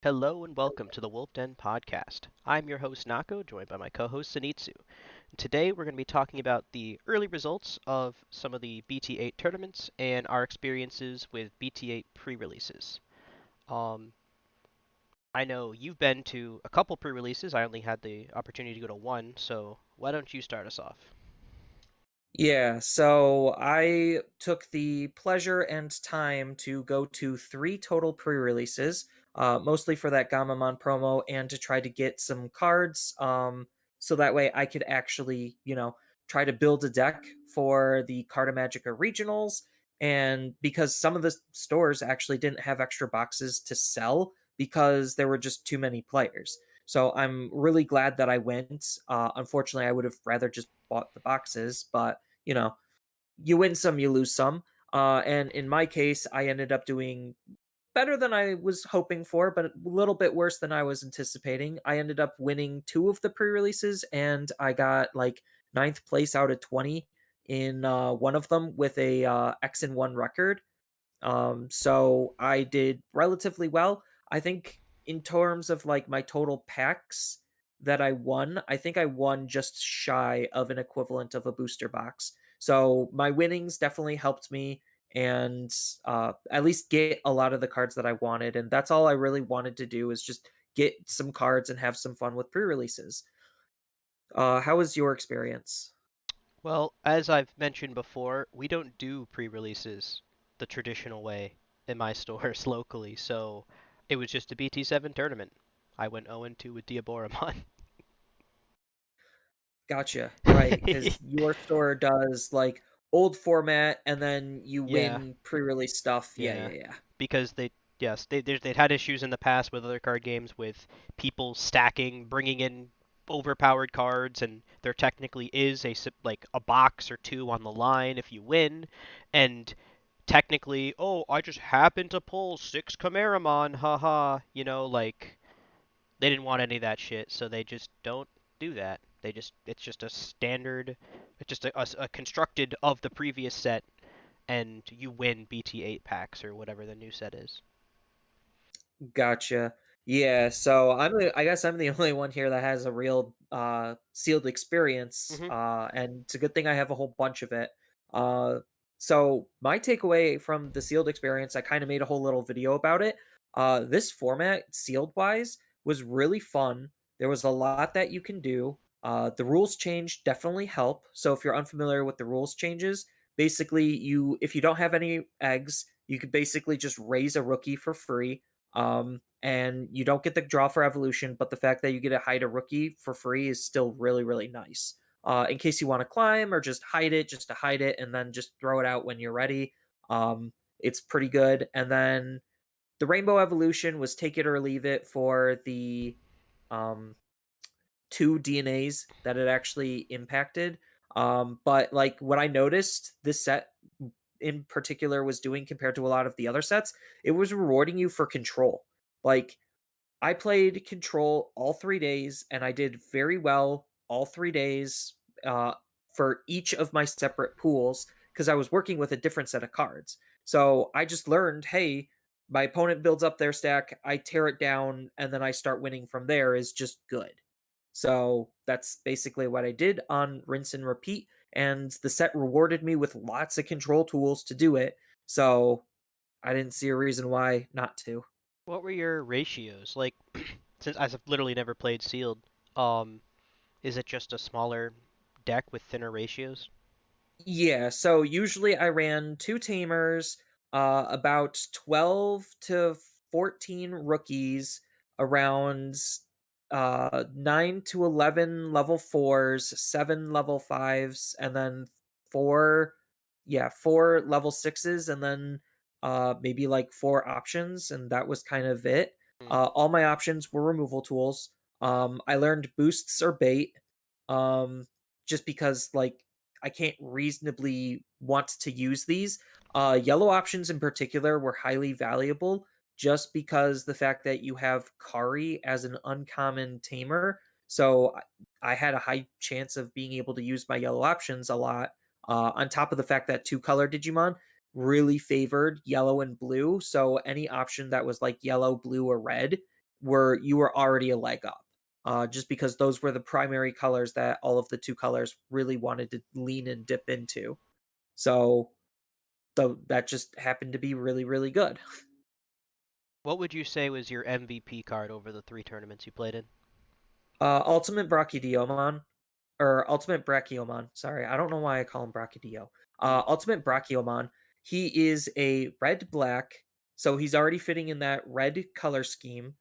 Hello and welcome to the Wolf Den podcast. I'm your host Nako, joined by my co-host Sanitsu. Today we're going to be talking about the early results of some of the BT8 tournaments and our experiences with BT8 pre-releases. Um, I know you've been to a couple pre-releases. I only had the opportunity to go to one, so why don't you start us off? Yeah, so I took the pleasure and time to go to three total pre-releases, mostly for that Gamamon promo and to try to get some cards, so that way I could actually, try to build a deck for the Cartamagica regionals. And because some of the stores actually didn't have extra boxes to sell because there were just too many players. So I'm really glad that I went. Unfortunately, I would have rather just bought the boxes, but you know, you win some, you lose some. And in my case, I ended up doing better than I was hoping for, but a little bit worse than I was anticipating. I ended up winning two of the pre-releases, and I got like ninth place out of 20 in one of them with a X and one record. So I did relatively well. I think in terms of like my total packs that I won, I think I won just shy of an equivalent of a booster box. So my winnings definitely helped me and at least get a lot of the cards that I wanted. And that's all I really wanted to do is just get some cards and have some fun with pre-releases. How was your experience? Well, as I've mentioned before, we don't do pre-releases the traditional way in my stores locally, so it was just a BT7 tournament. I went 0-2 with Diaboromon. Gotcha. Right, because your store does like old format and then you Yeah, win pre-release stuff. Yeah, yeah. yeah, yeah. Because they'd had issues in the past with other card games with people stacking, bringing in overpowered cards, and there technically is like a box or two on the line if you win, and technically, oh, I just happened to pull six Chimeramon, haha. Like they didn't want any of that shit, so they just don't do that. It's just a standard, it's just a constructed of the previous set, and you win BT8 packs or whatever the new set is. Gotcha. Yeah, so I guess I'm the only one here that has a real sealed experience. Hmm. And it's a good thing I have a whole bunch of it. Uh so my takeaway from the sealed experience, I kind of made a whole little video about it. This format, sealed wise, was really fun. There was a lot that you can do. The rules change definitely help. So if you're unfamiliar with the rules changes, basically you if you don't have any eggs, you could basically just raise a rookie for free, and you don't get the draw for evolution, but the fact that you get to hide a rookie for free is still really, really nice. In case you want to climb or just hide it, just to hide it, and then just throw it out when you're ready. It's pretty good. And then the rainbow evolution was take it or leave it for the um, two DNAs that it actually impacted. But like what I noticed this set in particular was doing compared to a lot of the other sets, it was rewarding you for control. Like I played control all 3 days and I did very well all 3 days uh, for each of my separate pools because I was working with a different set of cards. So I just learned, hey, my opponent builds up their stack, I tear it down, and then I start winning from there is just good. So that's basically what I did on rinse and repeat. And the set rewarded me with lots of control tools to do it. So I didn't see a reason why not to. What were your ratios? Like, since I've literally never played sealed, um, is it just a smaller deck with thinner ratios? Yeah, so usually I ran two tamers, about 12 to 14 rookies, around 9 to 11 level 4s, 7 level 5s, and then four, yeah, four level 6s, and then maybe like four options, and that was kind of it. Hmm. All my options were removal tools. I learned boosts or bait, just because like I can't reasonably want to use these. Yellow options in particular were highly valuable just because the fact that you have Kari as an uncommon tamer. So I had a high chance of being able to use my yellow options a lot. On top of the fact that two color Digimon really favored yellow and blue. So any option that was like yellow, blue, or red you were already a leg up. Just because those were the primary colors that all of the two colors really wanted to lean and dip into. So that just happened to be really, really good. What would you say was your MVP card over the three tournaments you played in? Ultimate Brachydiomon, or Ultimate Brachiomon. Sorry, I don't know why I call him Brachiodio. Hmm. Ultimate Brachiomon. He is a red black, so he's already fitting in that red color scheme.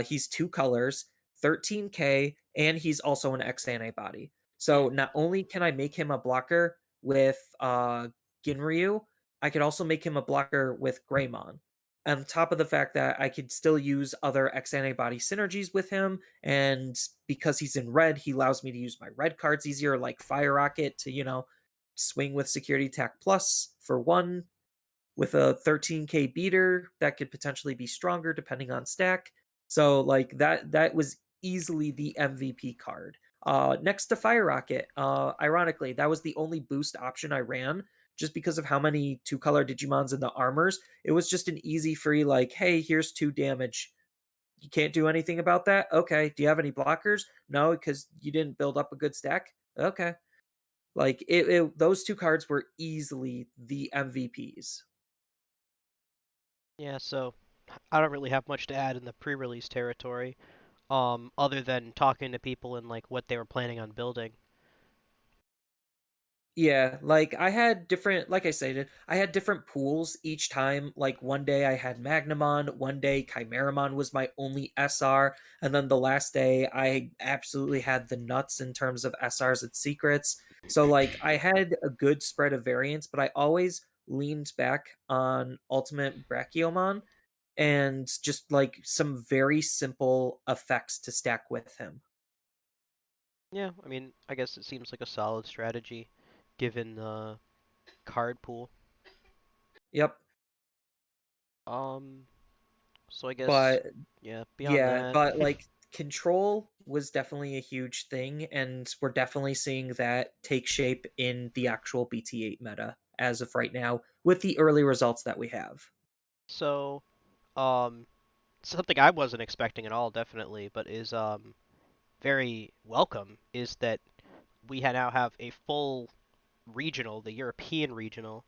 He's two colors, 13k, and he's also an X antibody. Hmm. So not only can I make him a blocker with Ginryu, I could also make him a blocker with Greymon. On top of the fact that I could still use other X antibody synergies with him, and because he's in red, he allows me to use my red cards easier, like Fire Rocket to, swing with Security Attack Plus for one, with a 13k beater that could potentially be stronger depending on stack. So like that was easily the MVP card. Next to Fire Rocket, ironically, that was the only boost option I ran just because of how many two color Digimons in the armors. It was just an easy free, like, hey, here's two damage. You can't do anything about that? Okay. Do you have any blockers? No, because you didn't build up a good stack? Okay. Like those two cards were easily the MVPs. Yeah, so I don't really have much to add in the pre-release territory, other than talking to people and like what they were planning on building. Yeah, like I had different, like I stated, I had different pools each time. Like one day I had Magnamon, one day Chimeramon was my only SR, and then the last day I absolutely had the nuts in terms of SRs and secrets. So like I had a good spread of variants, but I always leaned back on Ultimate Brachiomon and just like some very simple effects to stack with him. Yeah, I mean, I guess it seems like a solid strategy given the card pool. Yep. Um, so I guess, But yeah, beyond yeah, that, but like control was definitely a huge thing, and we're definitely seeing that take shape in the actual BT8 meta as of right now with the early results that we have. so um, something I wasn't expecting at all, definitely, but is very welcome is that we now have a full regional, the European regional,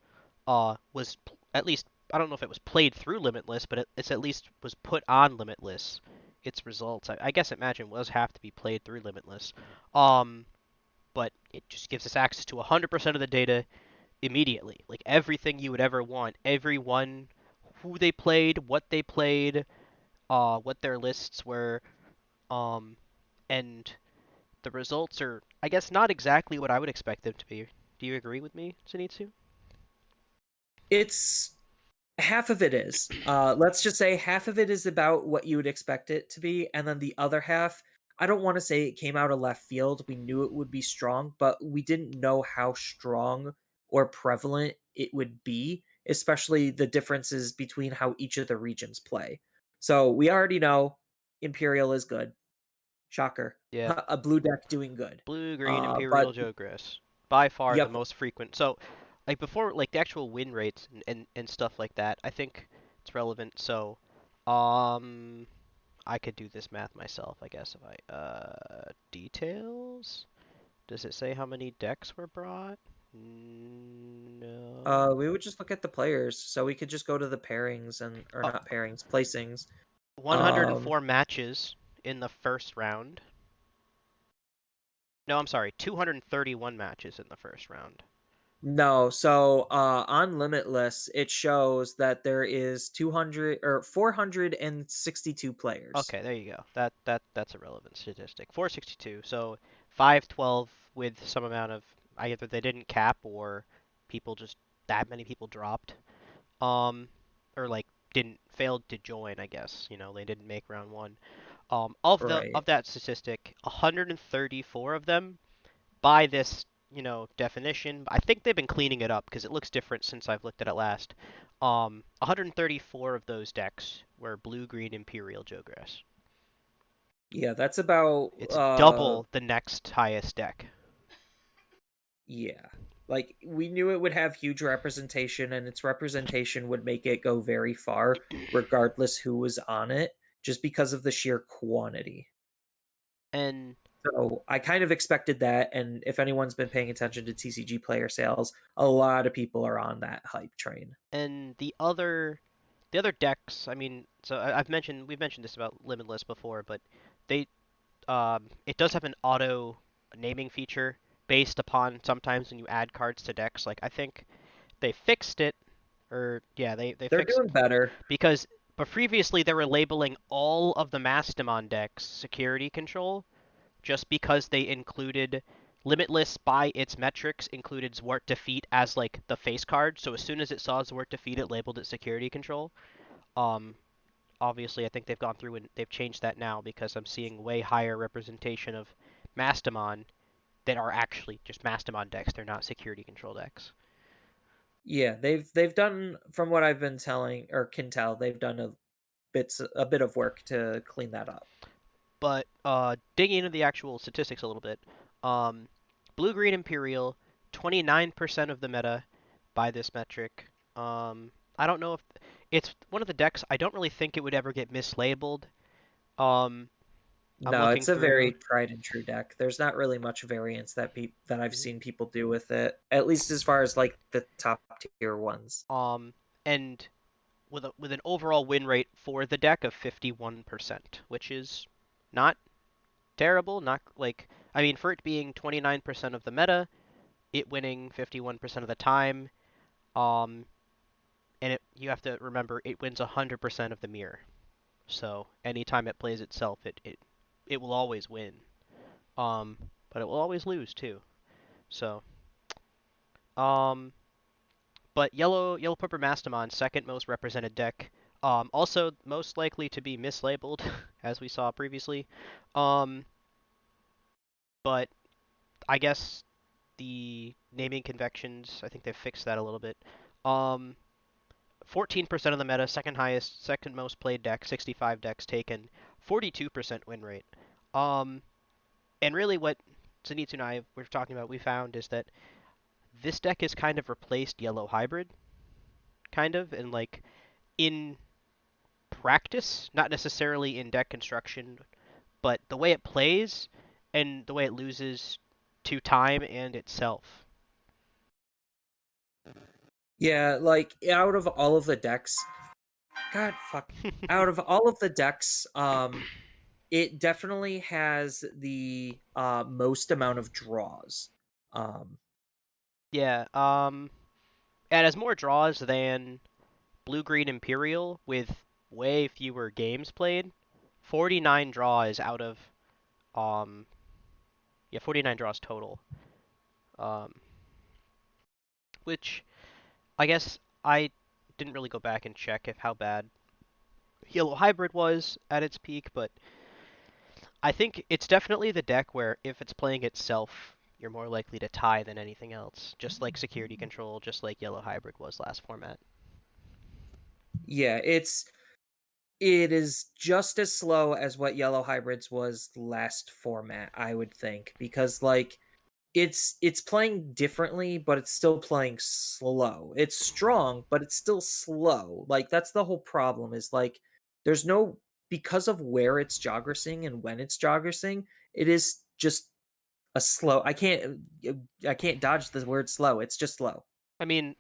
at least I don't know if it was played through Limitless, but it's at least was put on Limitless. Its results, I guess, imagine was have to be played through Limitless, um, but it just gives us access to 100% of the data immediately, like everything you would ever want, everyone, who they played, what their lists were, um, and the results are, I guess, not exactly what I would expect them to be. Do you agree with me, Zenitsu? It's half of it is. Let's just say half of it is about what you would expect it to be, and then the other half, I don't want to say it came out of left field. We knew it would be strong, but we didn't know how strong or prevalent it would be, especially the differences between how each of the regions play. So we already know Imperial is good. Shocker. Yeah, A blue deck doing good. blue, green, But Imperial, Jogress. By far the yep, most frequent. So, like before, like the actual win rates and stuff like that, I think it's relevant. So, um, I could do this math myself, I guess, if details? Does it say how many decks were brought? No. we would just look at the players, so we could just go to the pairings and or Oh, not pairings, placings. Um, 104 matches in the first round. No, I'm sorry, 231 matches in the first round. no, so on Limitless, it shows that there is 200 or 462 players. Okay, there you go. That's a relevant statistic. 462. So 512 with some amount of either they didn't cap or people just that many people dropped. Um or like didn't failed to join, I guess. They didn't make round 1. Of Right. that statistic, 134 of them by this, definition. I think they've been cleaning it up because it looks different since I've looked at it last. 134 of those decks were blue, green, Imperial, Jogress. Yeah, that's about It's double the next highest deck. yeah. Like we knew it would have huge representation and its representation would make it go very far regardless who was on it just because of the sheer quantity. And So I kind of expected that, and if anyone's been paying attention to TCG player sales, a lot of people are on that hype train. and the other decks, I mean, so we've mentioned this about Limitless before, but they it does have an auto naming feature based upon sometimes when you add cards to decks. Like I think they fixed it, or yeah, they They're fixed doing better. because but previously they were labeling all of the Mastamon decks security control just because they included Limitless by its metrics included Zwart Defeat as like the face card. So as soon as it saw Zwart Defeat, it labeled it security control. Um, Obviously, I think they've gone through and they've changed that now because I'm seeing way higher representation of Mastamon that are actually just Mastamon decks. They're not security control decks. Yeah, they've done, from what I've been telling or can tell, they've done a bit of work to clean that up. But digging into the actual statistics a little bit, um, Blue Green Imperial, 29% of the meta by this metric. I don't know if it's one of the decks. I don't really think it would ever get mislabeled. Um, I'm No, looking it's a through. very tried and true deck. There's not really much variance that I've Mhm. seen people do with it, at least as far as like the top tier ones. Um, and with an overall win rate for the deck of 51%, which is not terrible. Not like I mean, for it being 29% of the meta, it winning 51% of the time. Um, and you have to remember it wins 100% of the mirror. So anytime it plays itself, it will always win. Um, but it will always lose too. So um, but yellow purple Mastamon, second most represented deck. Also most likely to be mislabeled, as we saw previously. Um, but I guess the naming conventions, I think they've fixed that a little bit. Um, 14% of the meta, second highest, second most played deck, 65 decks taken, 42% win rate. Um, and really what Zenitsu and I were talking about, we found is that this deck has kind of replaced Yellow Hybrid, kind of, and like in practice, not necessarily in deck construction, but the way it plays and the way it loses to time and itself. Yeah, like out of all of the decks, God fuck, out of all of the decks, it definitely has the most amount of draws. Um, Yeah, it has more draws than Blue Green Imperial with way fewer games played. 49 draws out of um yeah, 49 draws total. Um which I guess I didn't really go back and check if how bad Yellow Hybrid was at its peak, but I think it's definitely the deck where if it's playing itself, you're more likely to tie than anything else, just like Security Control, just like Yellow Hybrid was last format. yeah, it is just as slow as what Yellow Hybrids was last format, I would think, because like it's playing differently, but it's still playing slow. It's strong, but it's still slow. Like that's the whole problem is like there's no, because of where it's joggersing and when it's joggersing, it is just a slow. I can't dodge the word slow. It's just slow. I mean,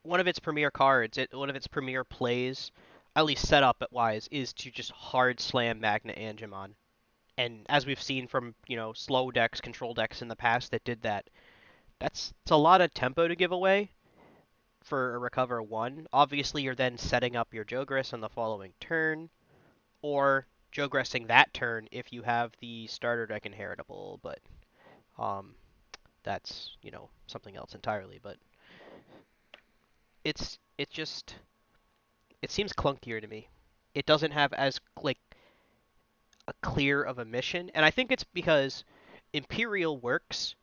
one of its premier cards, one of its premier plays, at least setup wise, is to just hard slam Magna Angemon. And as we've seen from slow decks, control decks in the past that did that, it's a lot of tempo to give away for a recover one. Obviously, you're then setting up your Jogress on the following turn, or Jogressing that turn if you have the starter deck inheritable. But um, that's something else entirely. But it just it seems clunkier to me. It doesn't have as like a clear of a mission, and I think it's because Imperial works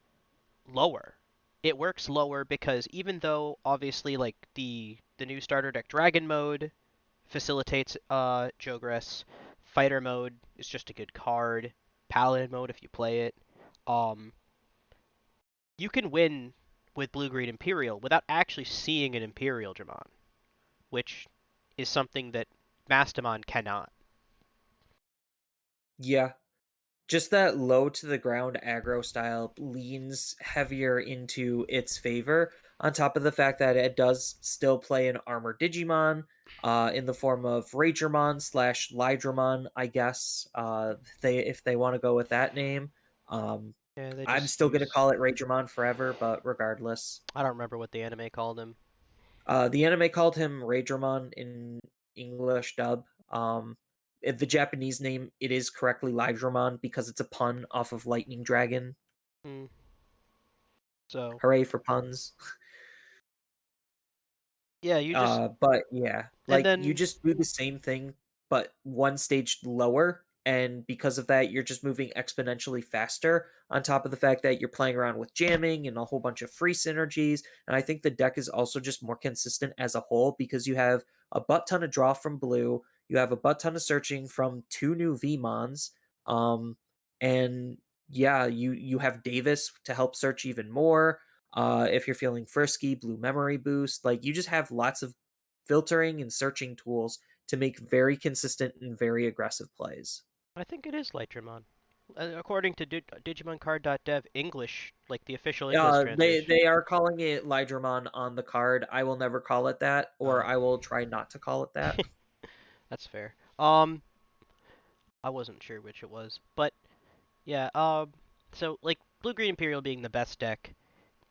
lower. It works lower because even though obviously like the new starter deck Dragon mode facilitates Jogress, Fighter mode is just a good card, Paladin mode if you play it, um you can win with Blue Green Imperial without actually seeing an Imperial Dramon, which is something that Mastamon cannot. Yeah. Just that low to the ground aggro style leans heavier into its favor, on top of the fact that it does still play an armor Digimon, in the form of Ragermon slash Lydramon, I guess, if they want to go with that name. Um, Yeah, they I'm just still gonna use. call it Ragermon forever, but regardless. I don't remember what the anime called him. The anime called him Raidramon in English dub. The Japanese name, it is correctly Lydramon because it's a pun off of Lightning Dragon. Hmm. So Hooray for puns. yeah, you just But yeah, and like you then just do the same thing, but one stage lower. And because of that, you're just moving exponentially faster, on top of the fact that you're playing around with jamming and a whole bunch of free synergies. And I think the deck is also just more consistent as a whole because you have a butt ton of draw from blue, you have a butt ton of searching from two new VMons, um, and yeah, you have Davis to help search even more. If you're feeling frisky, blue memory boost. Like you just have lots of filtering and searching tools to make very consistent and very aggressive plays. I think it is Lightramon. According to DigimonCard.dev English, like the official English translation. They are calling it Lydramon on the card. I will never call it that, or Oh, I will try not to call it that. that's fair. I wasn't sure which it was, but yeah. So like Blue Green Imperial being the best deck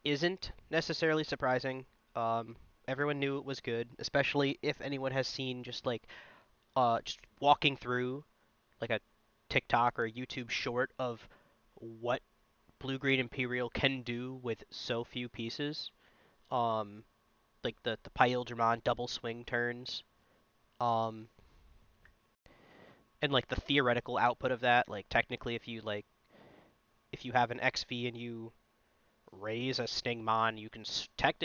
isn't necessarily surprising. Um, Everyone knew it was good, especially if anyone has seen just walking through like a TikTok or a YouTube short of what Blue Green Imperial can do with so few pieces. Um, like the Pyldramon double swing turns. Um, and like the theoretical output of that, like technically if you have an XV and you raise a Stingmon, you can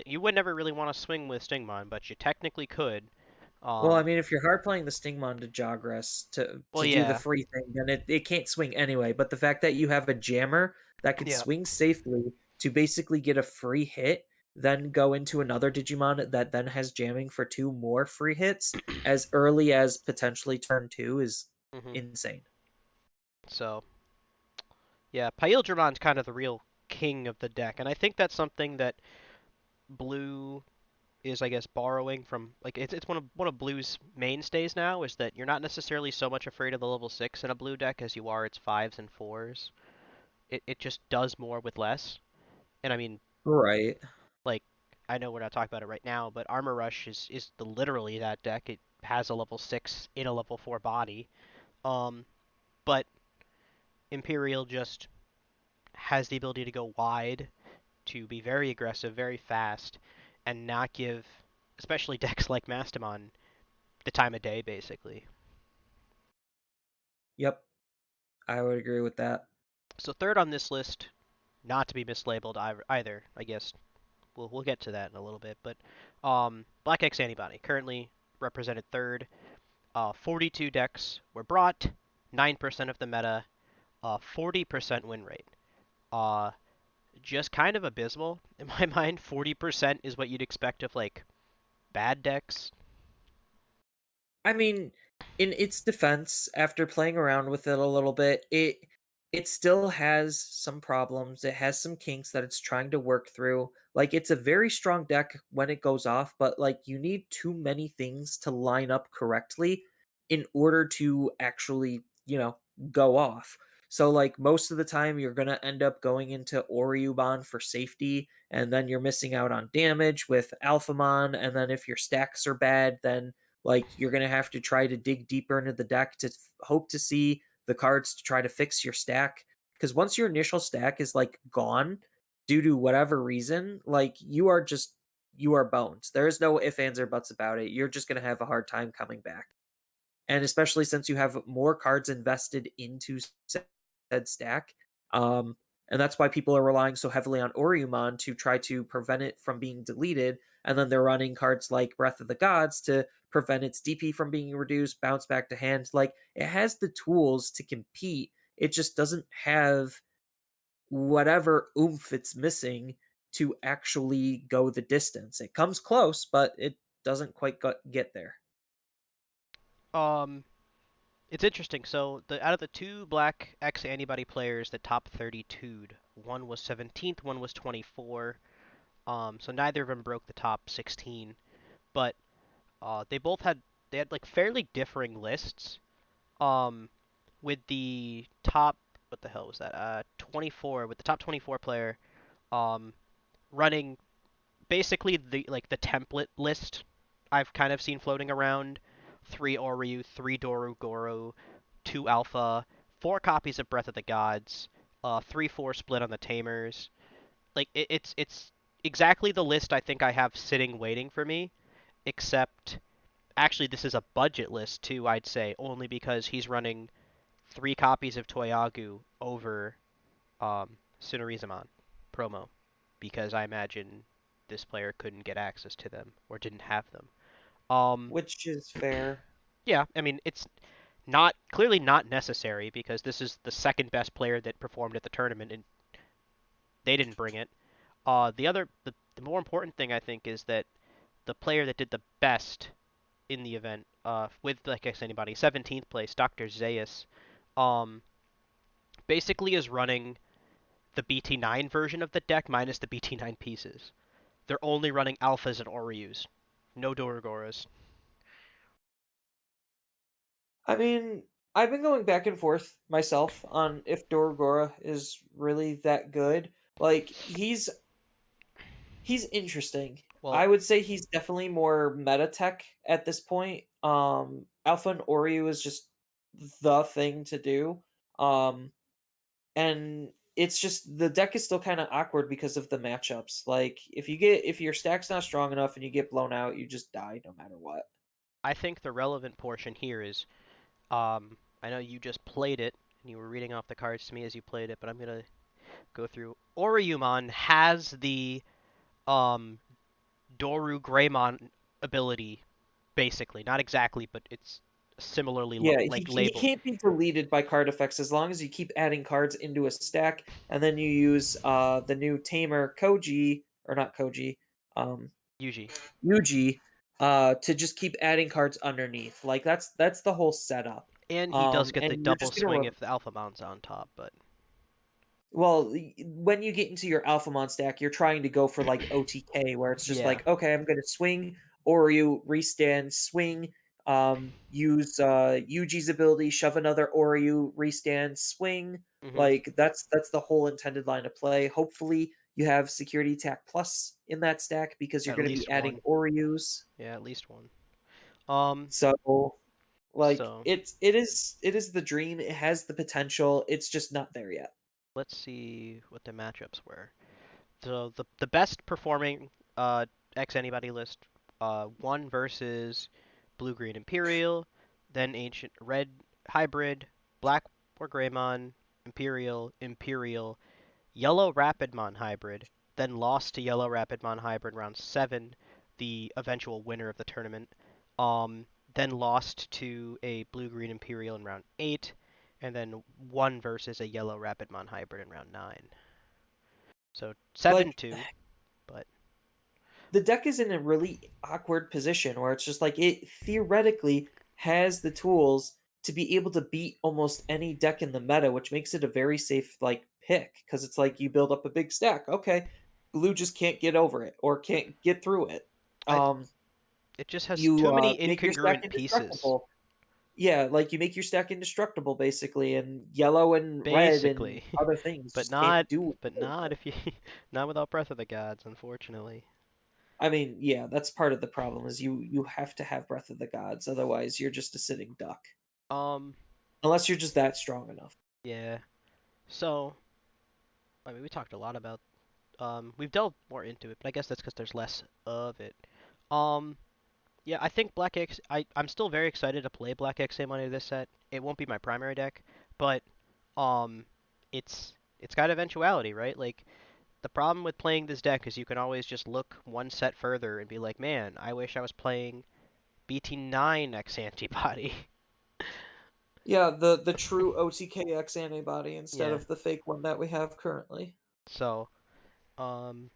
you would never really want to swing with Stingmon, but you technically could. Well, I Um, mean, if you're hard playing the Stingmon to Jogress well, to do the yeah, free thing, then it can't swing anyway. But the fact that you have a jammer that could yeah, swing safely to basically get a free hit, then go into another Digimon that then has jamming for two more free hits as early as potentially turn two is hmm insane. So yeah, Pyldramon's kind of the real king of the deck, and I think that's something that Blue is, I guess, borrowing from like it's one of Blue's mainstays now is that you're not necessarily so much afraid of the level six in a Blue deck as you are its fives and fours. It just does more with less. And I mean, Right. like, I know we're not talking about it right now, but Armor Rush is literally that deck. It has a level six in a level four body. Um, but Imperial just has the ability to go wide, to be very aggressive, very fast, and not give, especially decks like Mastamon, the time of day, basically. Yep. I would agree with that. So third on this list, not to be mislabeled either, I guess. We'll get to that in a little bit, but Black X Antibody currently represented third. 42 decks were brought, 9% of the meta, 40% win rate. Uh, just kind of abysmal in my mind. 40% is what you'd expect of like bad decks. I mean, in its defense, after playing around with it a little bit, it still has some problems. It has some kinks that it's trying to work through. Like it's a very strong deck when it goes off, but like you need too many things to line up correctly in order to actually, go off. So like most of the time you're going to end up going into Oryuban for safety and then you're missing out on damage with Alphamon and then if your stacks are bad then like you're going to have to try to dig deeper into the deck to hope to see the cards to try to fix your stack. Because once your initial stack is like gone due to whatever reason, like you are bones. There is no ifs, ands, or buts about it. You're just going to have a hard time coming back. And especially since you have more cards invested into said stack. And that's why people are relying so heavily on Oriumon to try to prevent it from being deleted. And then they're running cards like Breath of the Gods to prevent its DP from being reduced, bounce back to hand. Like it has the tools to compete. It just doesn't have whatever oomph it's missing to actually go the distance. It comes close, but it doesn't quite get there. Um, It's interesting. So the out of the two black X antibody players that top 32'd, one was 17th, one was 24. So neither of them broke the top 16, but they both had like fairly differing lists. Um, with the top, what the hell was that? 24 with the top 24 player um running basically the template list I've kind of seen floating around: three Oryu, three Doru Goro, two Alpha, four copies of Breath of the Gods, 3-4 split on the Tamers. Like it's exactly the list I think I have sitting waiting for me, except actually this is a budget list too, I'd say, only because he's running three copies of Toyagu over Sunarizaman promo, because I imagine this player couldn't get access to them or didn't have them. Um, which is fair. yeah, I mean it's not clearly not necessary because this is the second best player that performed at the tournament and they didn't bring it. The more important thing I think is that the player that did the best in the event, with like I guess anybody, 17th place, Dr. Zayas, um, basically is running the BT9 version of the deck minus the BT9 pieces. They're only running alphas and Oryus, no Dorogoras. I mean, I've been going back and forth myself on if Dorgora is really that good. Like he's interesting. Well, I would say he's definitely more meta tech at this point. Alpha and Oreo is just the thing to do. Um, and it's just the deck is still kind of awkward because of the matchups. Like if your stack's not strong enough and you get blown out, you just die no matter what. I think the relevant portion here is, I know you just played it and you were reading off the cards to me as you played it, but I'm gonna go through. Oriyumon has the um, Doru Greymon ability, basically, not exactly, but it's similarly Yeah, like he labeled. can't be deleted by card effects as long as you keep adding cards into a stack, and then you use the new Tamer Koji or not Koji, um Yuji. Yuji, to just keep adding cards underneath. Like that's the whole setup. And he does get the And you're double just gonna swing if the Alpha Mount's on top, but well, when you get into your Alphamon stack, you're trying to go for like OTK, where it's just yeah. like, okay, I'm gonna swing, or you restand, swing, use Yuji's ability, shove another Oryu, restand, swing. Hmm. Like that's the whole intended line of play. Hopefully, you have Security Attack Plus in that stack because you're At gonna be least adding one. Oryus. Yeah, at least one. Um, So like so it is the dream. It has the potential. It's just not there yet. let's see what the matchups were. So the best performing X anybody list, one versus Blue Green Imperial, then Ancient Red Hybrid, Black or Greymon, Imperial, Yellow Rapidmon Hybrid, then lost to Yellow Rapidmon Hybrid round 7, the eventual winner of the tournament. Then lost to a Blue Green Imperial in round 8, and then won versus a Yellow Rapidmon Hybrid in round 9. So Like 7-2, but the deck is in a really awkward position where it's just like it theoretically has the tools to be able to beat almost any deck in the meta, which makes it a very safe like pick because it's like you build up a big stack. Okay, blue just can't get over it or can't get through it. I Um, it just has you too many make your stack incongruent pieces, indestructible. Yeah, like you make your stack indestructible basically, and yellow and red and basically, other things but just can't not do but not anything. if you not without Breath of the Gods, unfortunately. I mean, yeah, that's part of the problem is you have to have Breath of the Gods, otherwise you're just a sitting duck. Um, Unless you're just that strong enough. yeah. So, I mean, we talked a lot about we've delved more into it, but I guess that's because there's less of it. Um, yeah, I think Black X. I'm still very excited to play Black XA Money this set. It won't be my primary deck, but um, it's got eventuality, right? Like the problem with playing this deck is you can always just look one set further and be like, man, I wish I was playing BT9 X Antibody. Yeah, the true OTKX antibody instead Yeah. of the fake one that we have currently. So, um,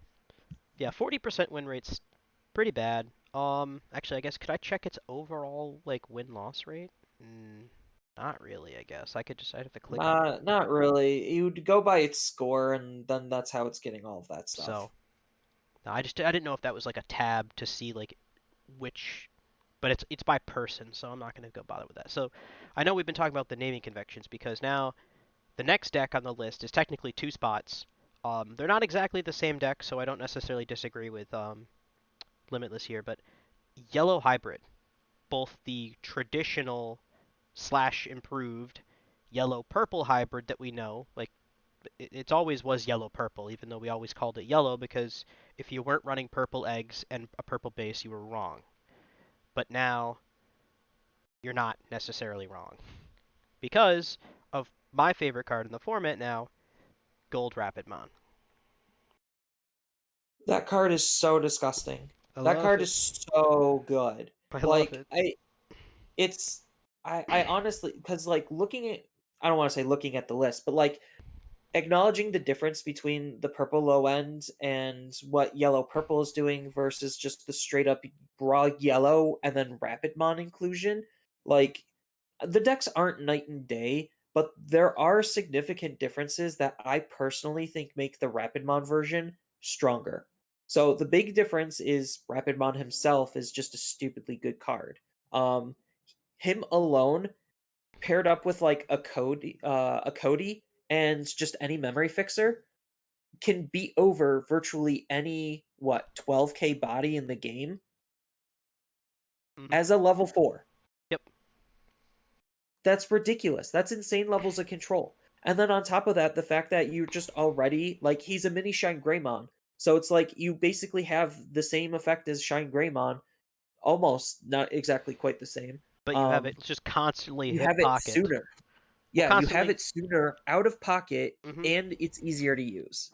yeah, 40% win rate's pretty bad. Actually, I guess could I check its overall like win loss rate? Mm. Not really, I guess. I'd have to click on it. Not really. You'd go by its score, and then that's how it's getting all of that So, stuff. no, I didn't know if that was like a tab to see like which, but it's by person, so I'm not gonna go bother with that. So, I know we've been talking about the naming conventions because now the next deck on the list is technically two spots. They're not exactly the same deck, so I don't necessarily disagree with Limitless here, but Yellow Hybrid, both the traditional slash improved yellow purple hybrid that we know, like it's always was yellow purple, even though we always called it yellow because if you weren't running purple eggs and a purple base, you were wrong. But now you're not necessarily wrong because of my favorite card in the format now, Gold Rapidmon. That card is so disgusting. I That love card it. is so good. I love Like it. it's I honestly because like looking at I don't want to say looking at the list, but like acknowledging the difference between the purple low end and what yellow purple is doing versus just the straight up raw yellow and then Rapidmon inclusion. Like the decks aren't night and day, but there are significant differences that I personally think make the Rapidmon version stronger. So the big difference is Rapidmon himself is just a stupidly good card. Um, him alone paired up with like a Cody, and just any memory fixer can beat over virtually any 12k body in the game Hmm. as a level 4. Yep. That's ridiculous. That's insane levels of control. And then on top of that, the fact that you just already like he's a mini Shine Greymon. So it's like you basically have the same effect as Shine Greymon, almost not exactly quite the same. But you have Um it just constantly you hip have it pocket. sooner. Well, Yeah, you have constantly. it sooner out of pocket Hmm. and it's easier to use.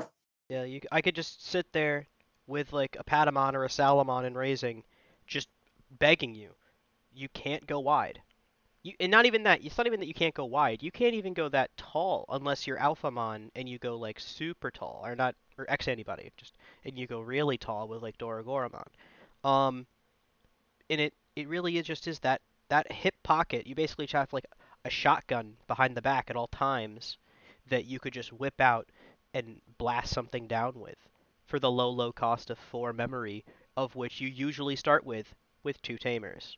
Yeah, I could just sit there with like a Patamon or a Salamon in raising, just begging you. You can't go wide. And not even that. It's not even that you can't go wide. You can't even go that tall unless you're Alphamon and you go like super tall, or not, or X anybody, just and you go really tall with like Doragoramon. Um, and it really is just is that hip pocket. You basically have like a shotgun behind the back at all times that you could just whip out and blast something down with for the low cost of 4 memory, of which you usually start with 2 tamers.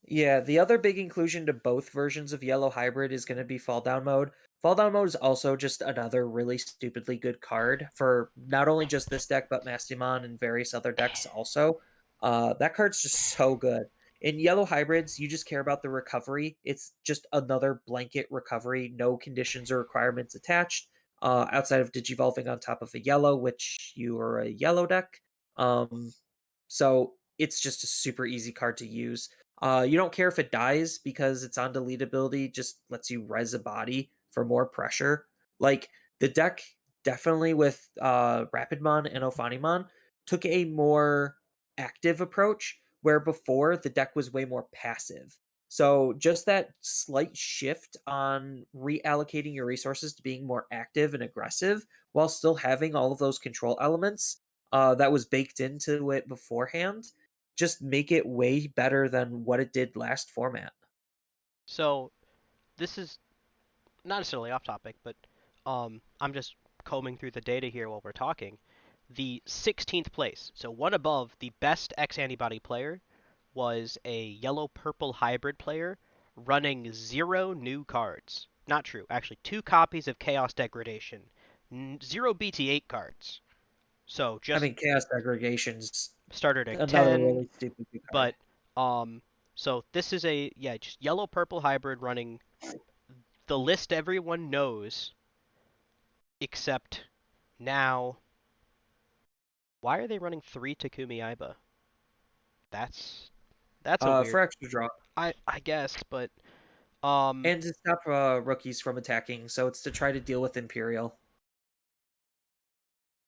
Yeah, the other big inclusion to both versions of Yellow Hybrid is going to be Fall Down Mode. Fall Down Mode is also just another really stupidly good card for not only just this deck, but Mastimon and various other decks also. That card's just so good. In Yellow Hybrids, you just care about the recovery. It's just another blanket recovery, no conditions or requirements attached, outside of Digivolving on top of a yellow, which you are a yellow deck. Um, so it's just a super easy card to use. You don't care if it dies because it's on delete ability, just lets you res a body for more pressure. Like the deck definitely with Rapidmon and Ophanimon took a more active approach where before the deck was way more passive. So just that slight shift on reallocating your resources to being more active and aggressive while still having all of those control elements that was baked into it beforehand, just make it way better than what it did last format. So this is not necessarily off topic, but I'm just combing through the data here while we're talking. The 16th place, so one above the best X antibody player, was a yellow purple hybrid player running 0 new cards. Not true, actually, 2 copies of Chaos Degradation, 0 BT8 cards. So I just mean, Chaos Aggregation's starter deck another 10, really stupid good card. but so this is a yeah, just yellow purple hybrid running the list everyone knows, except now, why are they running 3 Takumi Aiba? That's that's a For weird. extra draw. I guess, but um, And to stop rookies from attacking, so it's to try to deal with Imperial.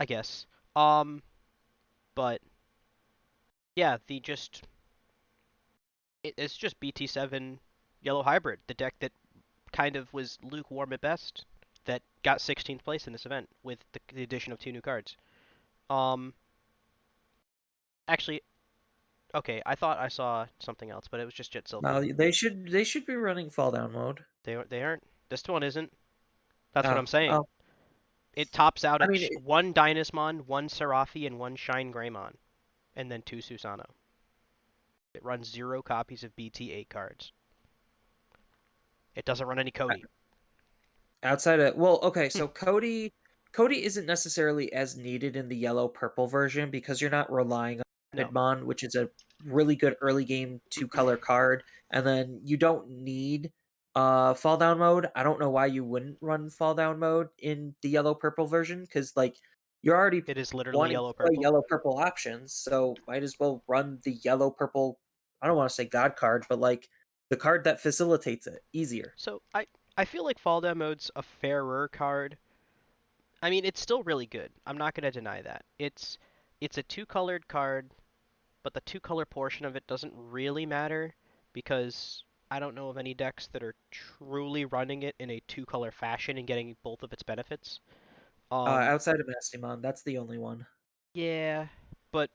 I guess. Um, but yeah, it's just BT7 Yellow Hybrid, the deck that kind of was lukewarm at best, that got 16th place in this event with the addition of 2 new cards. Um, actually, Okay, I thought I saw something else, but it was just Jet Now Silky. they should be running fall down mode. They aren't. This one isn't. That's what Oh, I'm saying. oh. It tops out I at mean, one Dynasmon, one Serafi, and one Shine Greymon, and then two Susano. It runs 0 copies of BT08 cards. It doesn't run any Cody. outside of, well, okay, so Cody isn't necessarily as needed in the yellow purple version because you're not relying on No, Rapidmon, which is a really good early game two color card, and then you don't need fall down mode. I don't know why you wouldn't run fall down mode in the yellow purple version because like you're already it is literally wanting yellow to play purple. yellow purple options, so might as well run the yellow purple. I don't want to say god card, but like the card that facilitates it easier. So I feel like Fall Down Mode's a fairer card. I mean, it's still really good. I'm not gonna deny that. It's a two-colored card, but the two-color portion of it doesn't really matter because I don't know of any decks that are truly running it in a two-color fashion and getting both of its benefits. Um, Outside of Mastimon, that's the only one. yeah, but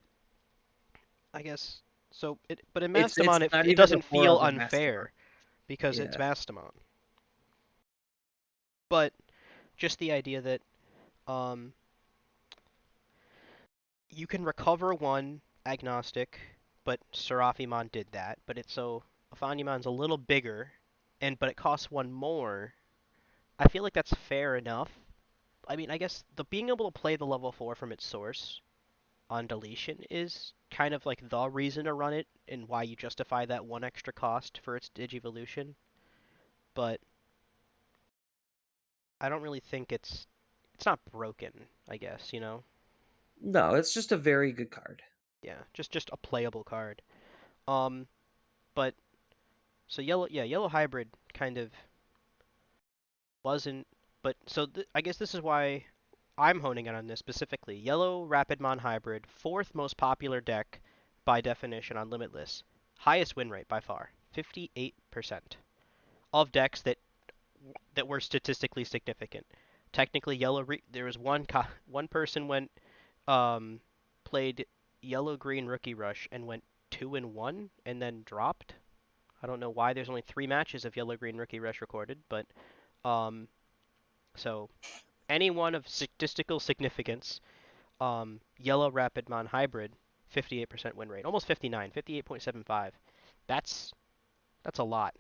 I guess so. But in It's Mastamon, not it even the doesn't core feel of a Mastimon. unfair because it's Yeah. Mastamon. But just the idea that um, you can recover one agnostic, but Serafimon did that. But it's so Aphanimon's a little bigger, and but it costs one more. I feel like that's fair enough. I mean, I guess the being able to play the level 4 from its source on deletion is kind of like the reason to run it and why you justify that one extra cost for its Digivolution. But I don't really think it's not broken, I guess, you know? No, it's just a very good card. Yeah, just a playable card. Um, but so yellow, yeah, yellow hybrid kind of wasn't, but so I guess this is why I'm honing in on this specifically. Yellow Rapidmon hybrid, fourth most popular deck by definition on Limitless, highest win rate by far, 58% of decks that were statistically significant. Technically, there was one person went um played yellow green rookie rush and went 2-1 and then dropped. I don't know why. There's only 3 matches of yellow green rookie rush recorded, but um so anyone of statistical significance, yellow Rapidmon hybrid, 58% win rate, almost 59, 58.75. That's that's a lot.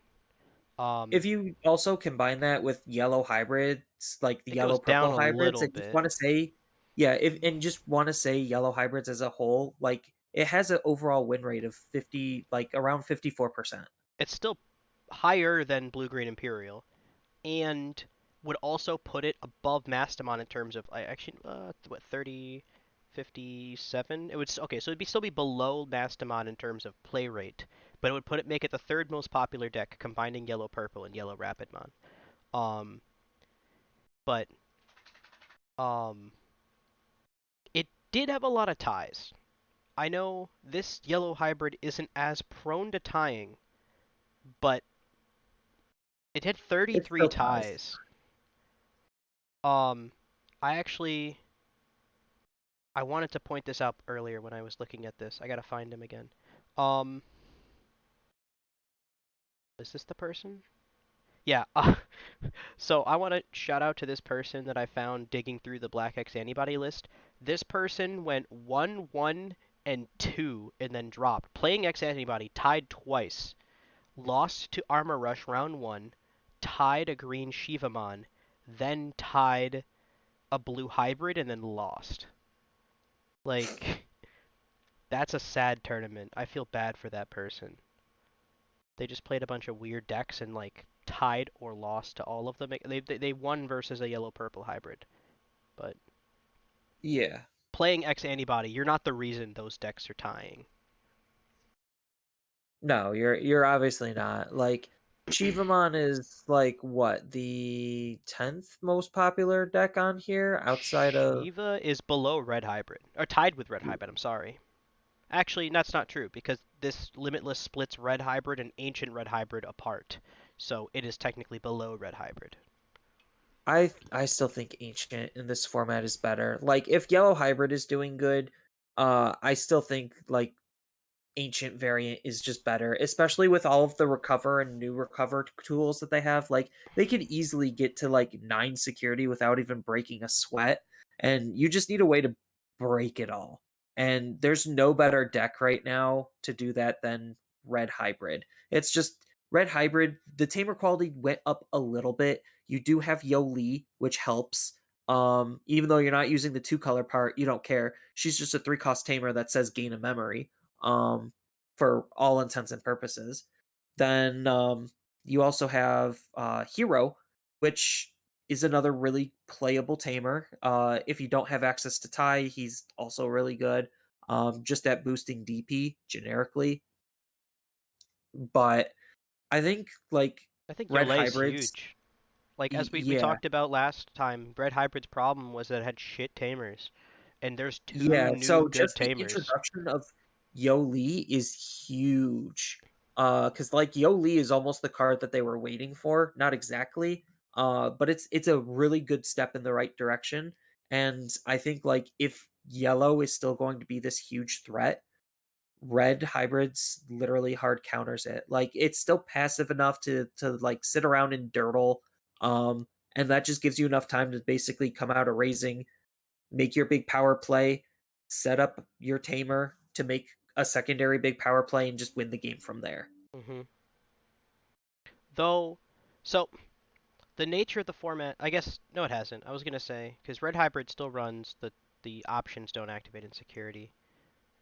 If you also combine that with yellow hybrids, like the It yellow goes down purple a hybrids, little and just bit. want to say, yeah, if and just want to say yellow hybrids as a whole, like it has an overall win rate of 50, like around 54%. It's still higher than blue green imperial, and would also put it above Mastamon in terms of I actually what 30, 57. It would okay, so it'd still be below Mastamon in terms of play rate, but it would make it the third most popular deck combining yellow purple and yellow Rapidmon. Um, but um, it did have a lot of ties. I know this yellow hybrid isn't as prone to tying, but it had It 33 still ties. ties. Um, I actually I wanted to point this out earlier when I was looking at this. I gotta find him again. Um, is this the person? Yeah. So I want to shout out to this person that I found digging through the Black X antibody list. This person went 1, 1, and 2 and then dropped. Playing X antibody, tied twice. Lost to Armor Rush round 1, tied a green Shivamon, then tied a blue hybrid and then lost. Like that's a sad tournament. I feel bad for that person. They just played a bunch of weird decks and like tied or lost to all of them. They won versus a yellow purple hybrid, but Yeah. playing X antibody, you're not the reason those decks are tying. No, you're obviously not. Like Chivamon is like what, the 10th most popular deck on here outside of Shiva is below red hybrid or tied with red hybrid. I'm sorry. Actually, that's not true because this limitless splits red hybrid and ancient red hybrid apart, so it is technically below red hybrid. I still think ancient in this format is better. Like if yellow hybrid is doing good, I still think like ancient variant is just better, especially with all of the recover and new recover tools that they have. Like they could easily get to like 9 security without even breaking a sweat, and you just need a way to break it all. And there's no better deck right now to do that than Red Hybrid. It's just Red Hybrid, the tamer quality went up a little bit. You do have Yo Lee, which helps. Even though you're not using the two color part, you don't care. She's just a 3 cost tamer that says gain a memory, um, for all intents and purposes. Then you also have Hero, which is another really playable tamer. If you don't have access to Tai, he's also really good. Just at boosting DP generically. But I think like I think red Yolei's hybrids, huge. Like as we yeah, talked about last time, Red Hybrid's problem was that it had shit tamers, and there's two yeah, new so good just the tamers. introduction of Yo Lee is huge. Cause like Yo Lee is almost the card that they were waiting for, not exactly. But it's a really good step in the right direction. And I think like if yellow is still going to be this huge threat, red hybrids literally hard counters it. Like it's still passive enough to like sit around and dirtle. And that just gives you enough time to basically come out of raising, make your big power play, set up your tamer to make a secondary big power play, and just win the game from there. hmm Though, so the nature of the format, I guess, no, it hasn't. I was gonna say because Red Hybrid still runs the options don't activate in security,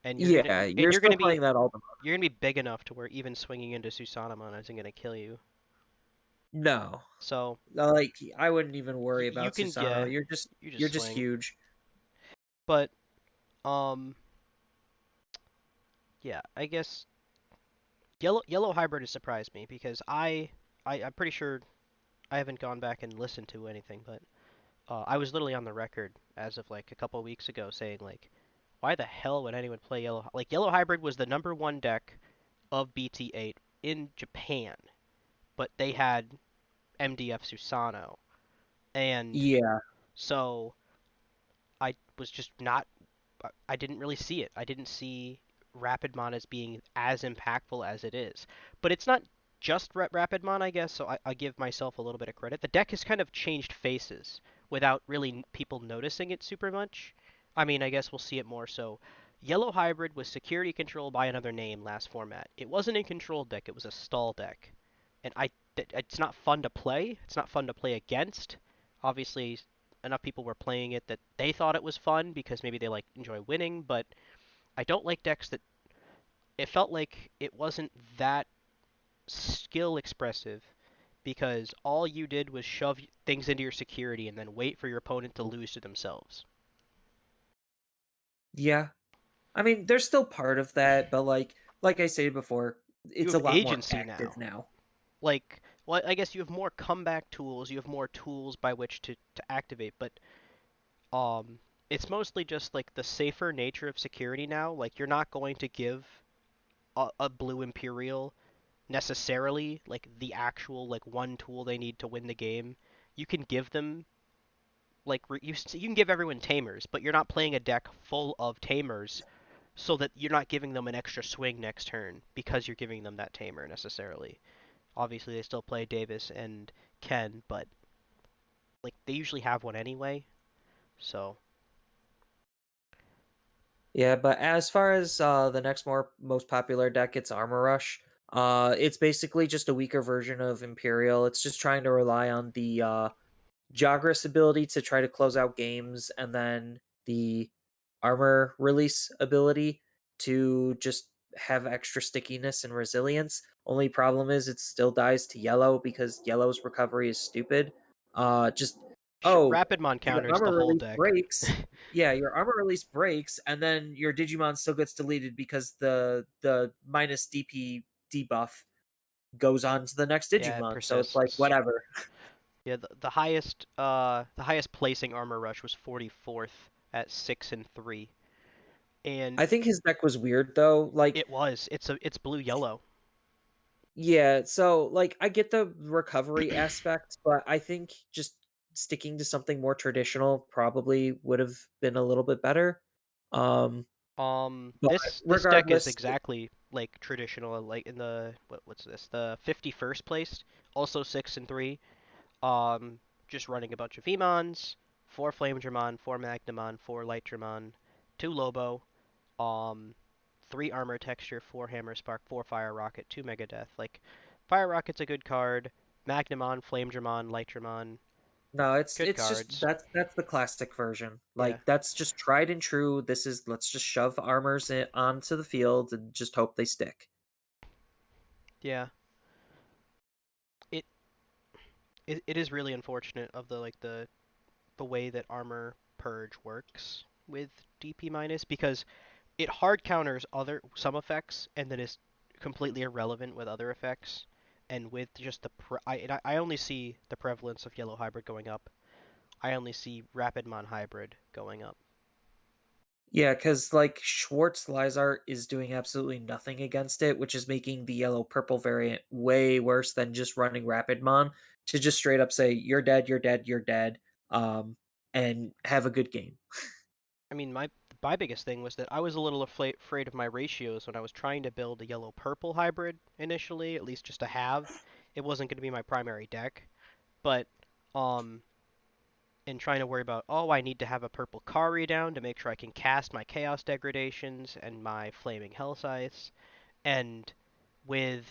and Yeah, you're still playing that all the time. you're gonna be big enough to where even swinging into Susanamon isn't gonna kill you. No, So like I wouldn't even worry you about can, Susano. yeah, you just You're just swing. huge. But um, yeah, I guess yellow hybrid has surprised me because I'm pretty sure I haven't gone back and listened to anything, but I was literally on the record as of like a couple of weeks ago saying like, why the hell would anyone play yellow? Like yellow hybrid was the number one deck of BT8 in Japan, but they had MDF Susano, and Yeah, so I was just not. I didn't really see it. I didn't see Rapidmon as being as impactful as it is. But it's not just Rapidmon, I guess, so I give myself a little bit of credit. The deck has kind of changed faces without really people noticing it super much. I mean, I guess we'll see it more so. Yellow Hybrid was security control by another name last format. It wasn't a control deck, it was a stall deck. And it's not fun to play. It's not fun to play against. Obviously, enough people were playing it that they thought it was fun because maybe they like enjoy winning, but I don't like decks that it felt like it wasn't that skill expressive because all you did was shove things into your security and then wait for your opponent to lose to themselves. yeah. I mean, there's still part of that, but like I said before, You it's a have lot more agency active now. now. Like, well, I guess you have more comeback tools, you have more tools by which to activate, but um it's mostly just like the safer nature of security now. Like you're not going to give a blue imperial necessarily like the actual like one tool they need to win the game. You can give them like you can give everyone tamers, but you're not playing a deck full of tamers so that you're not giving them an extra swing next turn because you're giving them that tamer necessarily. Obviously, they still play Davis and Ken, but like they usually have one anyway. So Yeah, but as far as the next most popular deck, it's Armor Rush. It's basically just a weaker version of Imperial. It's just trying to rely on the Jagras ability to try to close out games, and then the armor release ability to just have extra stickiness and resilience. Only problem is it still dies to yellow because yellow's recovery is stupid. Just oh, Rapidmon your counters the armor whole release deck. breaks. Yeah, your armor release breaks, and then your Digimon still gets deleted because the minus DP debuff goes on to the next Yeah, it Digimon. So it's like persists. whatever. Yeah, the highest placing armor rush was 44th at 6 and 3. And I think his deck was weird though. Like, it's blue yellow. yeah, so like I get the recovery aspect, but I think just sticking to something more traditional probably would have been a little bit better. Um But This deck is regardless, exactly like traditional, like in the what's this? The 51st place, also 6 and 3. Um, just running a bunch of Emons, 4 Flame Dramon, 4 Magnamon, 4 Light Dramon, 2 Lobo, um, 3 Armor Texture, 4 Hammer Spark, 4 Fire Rocket, 2 Megadeth. Like, Fire Rocket's a good card. Magnamon, Flame Dramon, Light Dramon, no, it's good it's just cards. that's the classic version. Yeah, Like that's just tried and true. This is let's just shove onto the field and just hope they stick. yeah. It it is really unfortunate of the way that Armor Purge works with DP minus because it hard counters other some effects and then is completely irrelevant with other effects. And with just I only see the prevalence of yellow hybrid going up. I only see Rapidmon hybrid going up. Yeah, because like Schwartz Lizard is doing absolutely nothing against it, which is making the yellow purple variant way worse than just running Rapidmon to just straight up say you're dead, you're dead, you're dead, um, and have a good game. I mean, my biggest thing was that I was a little afraid of my ratios when I was trying to build a yellow purple hybrid initially, at least just to have. It wasn't going to be my primary deck, but um, and trying to worry about, oh, I need to have a purple Kari down to make sure I can cast my Chaos Degradations and my Flaming Hell Scythes. And with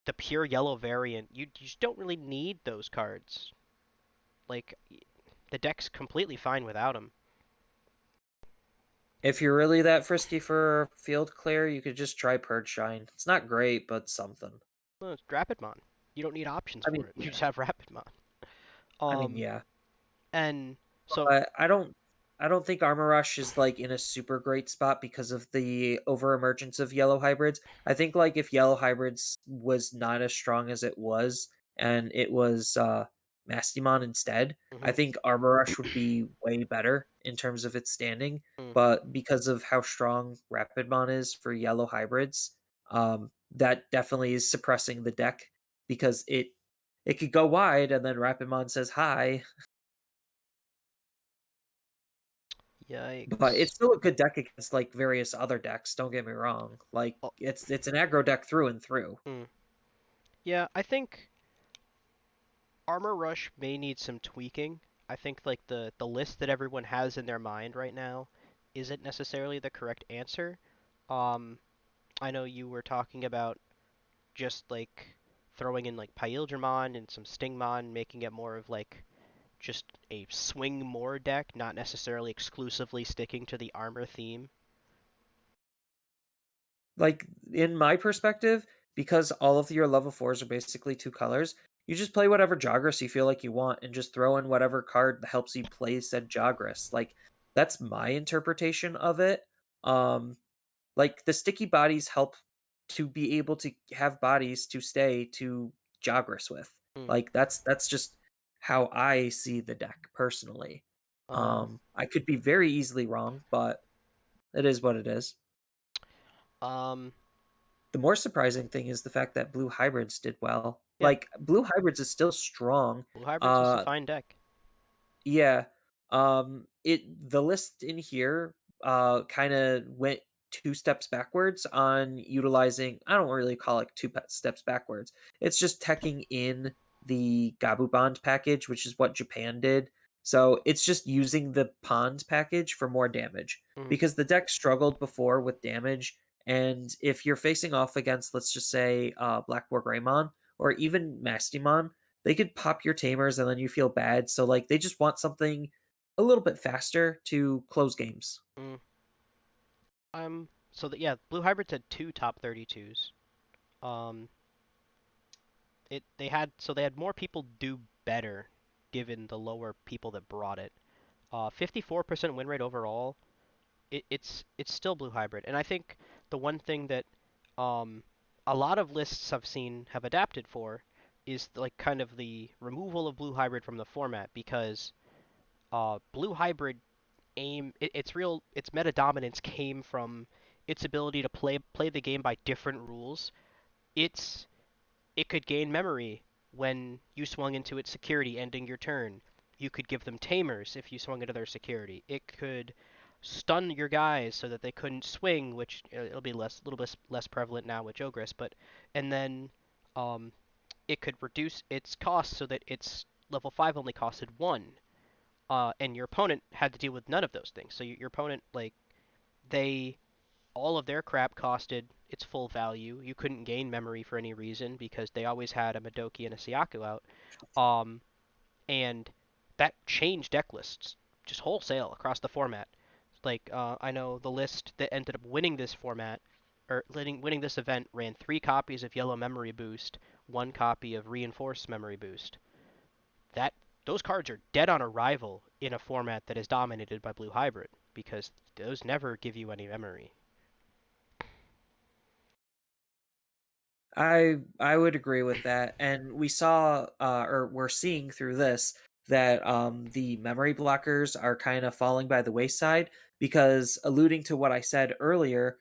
the pure yellow variant, you just don't really need those cards. Like, the deck's completely fine without them. If you're really that frisky for field clear, you could just try Purge Shine. It's not great, but something. Well, it's Rapidmon. You don't need options I mean, for it. You yeah. just have Rapidmon. I mean, Um, yeah. and so, But I don't think Armor Rush is like in a super great spot because of the overemergence of yellow hybrids. I think like if yellow hybrids was not as strong as it was and it was Mastimon instead, I mhm, think Armor Rush would be way better in terms of its standing. mm, But because of how strong Rapidmon is for yellow hybrids, that definitely is suppressing the deck because it could go wide and then Rapidmon says hi. But it's yikes. still a good deck against, like, various other decks, don't get me wrong. Like, Oh, it's an aggro deck through and through. mm. Yeah, I think Armor Rush may need some tweaking. I think like the list that everyone has in their mind right now isn't necessarily the correct answer. Um, I know you were talking about just like throwing in like Paildramon and some Stingmon, making it more of like just a swing more deck, not necessarily exclusively sticking to the armor theme. Like, in my perspective, because all of your level 4s are basically 2 colors, you just play whatever Jagras you feel like you want and just throw in whatever card that helps you play said Jagras. Like, that's my interpretation of it. Um Like, the sticky bodies help to be able to have bodies to stay to Jagras with. Hmm. Like, that's just how I see the deck personally. Um, I could be very easily wrong, but it is what it is. um, The more surprising thing is the fact that Blue Hybrids did well. yeah, Like, Blue Hybrids is still strong. Blue Hybrids is a Uh fine deck. Yeah. The list in here kind of went two steps backwards on utilizing, I don't really call it steps backwards. It's just teching in the Gabu Bond package, which is what Japan did. So it's just using the Pond package for more damage Hmm. because the deck struggled before with damage. And if you're facing off against, let's just say, Black War Greymon or even Mastimon, they could pop your tamers and then you feel bad. So like they just want something a little bit faster to close games. Mm. So that yeah, Blue Hybrids had two top 32s. Um, they had more people do better given the lower people that brought it. 54% win rate overall. It's still Blue Hybrid, and I think the one thing that um a lot of lists I've seen have adapted for is like kind of the removal of Blue Hybrid from the format because Blue Hybrid its meta dominance came from its ability to play the game by different rules. It's it could gain memory when you swung into its security, ending your turn. You could give them tamers if you swung into their security. It could stun your guys so that they couldn't swing, which it'll be less, a little bit less prevalent now with Jogris, but and then um, it could reduce its cost so that its level 5 only costed 1, and your opponent had to deal with none of those things. So your opponent, like, they all of their crap costed its full value. You couldn't gain memory for any reason because they always had a Madoki and a Siaku out. Um, and that changed deck lists just wholesale across the format. Like, I know the list that ended up winning this format, or winning this event, ran 3 copies of Yellow Memory Boost, 1 copy of Reinforced Memory Boost. That those cards are dead on arrival in a format that is dominated by Blue Hybrid because those never give you any memory. I would agree with that, and we saw, or we're seeing through this that the memory blockers are kind of falling by the wayside because, alluding to what I said earlier,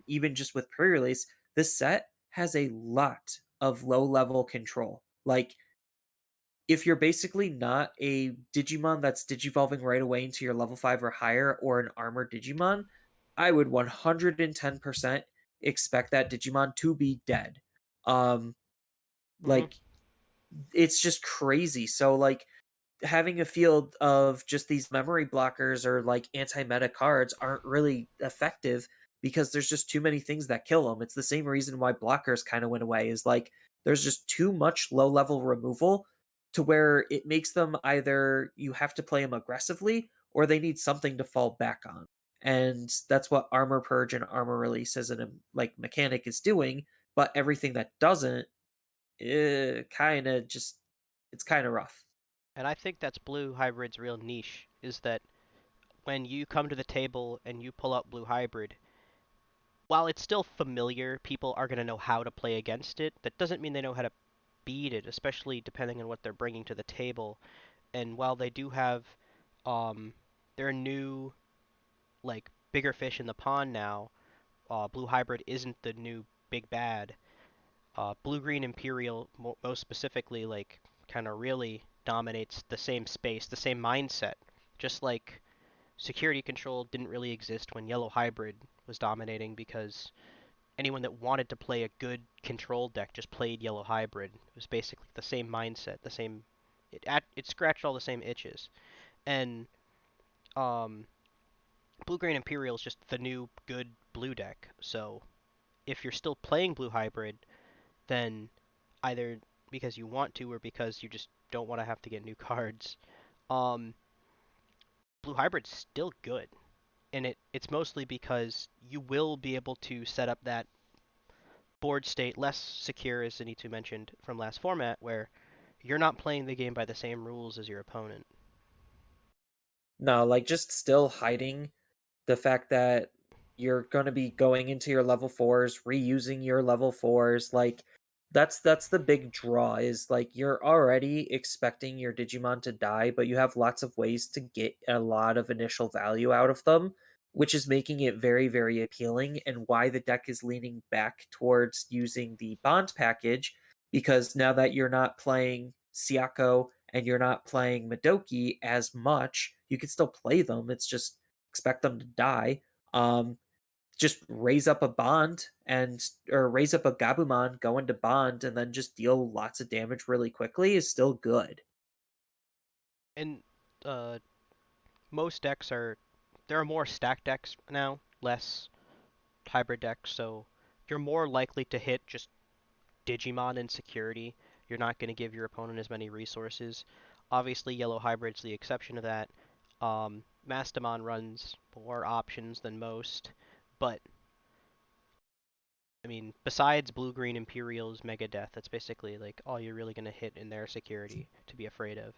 even just with pre-release, this set has a lot of low-level control. Like, if you're basically not a Digimon that's digivolving right away into your level 5 or higher, or an armored Digimon, I would 110% expect that Digimon to be dead. Um, Hmm. like, it's just crazy. So, like, having a field of just these memory blockers or like anti-meta cards aren't really effective because there's just too many things that kill them. It's the same reason why blockers kind of went away, is like there's just too much low level removal to where it makes them either you have to play them aggressively or they need something to fall back on. And that's what armor purge and armor release as an like mechanic is doing, but everything that doesn't, kind of just, it's kind of rough. And I think that's Blue Hybrid's real niche, is that when you come to the table and you pull out Blue Hybrid, while it's still familiar, people are going to know how to play against it. That doesn't mean they know how to beat it, especially depending on what they're bringing to the table. And while they do have their new, like, bigger fish in the pond now, Blue Hybrid isn't the new big bad. Blue Green Imperial, most specifically, like, kind of really dominates the same space, the same mindset. Just like security control didn't really exist when Yellow Hybrid was dominating because anyone that wanted to play a good control deck just played Yellow Hybrid. It was basically the same mindset, the same. It scratched all the same itches, and um, Blue Green Imperial is just the new good blue deck. So if you're still playing Blue Hybrid, then either because you want to or because you just don't want to have to get new cards, um, Blue Hybrid's still good. And it's mostly because you will be able to set up that board state less secure, as Zenitsu mentioned from last format, where you're not playing the game by the same rules as your opponent. No, like, just still hiding the fact that you're going to be going into your level 4s, reusing your level 4s, like that's the big draw, is like you're already expecting your Digimon to die, but you have lots of ways to get a lot of initial value out of them, which is making it very, very appealing, and why the deck is leaning back towards using the bond package, because now that you're not playing Siako and you're not playing Madoki as much, you can still play them. It's just expect them to die. Um, just raise up a bond and or raise up a Gabumon, go into bond, and then just deal lots of damage really quickly is still good. And uh, most decks are there are more stacked decks now, less hybrid decks, so you're more likely to hit just Digimon and security. You're not going to give your opponent as many resources. Obviously, Yellow Hybrid's the exception to that. Mastamon runs more options than most, but I mean, besides Blue Green Imperial's Mega Death, that's basically like all you're really going to hit in their security to be afraid of.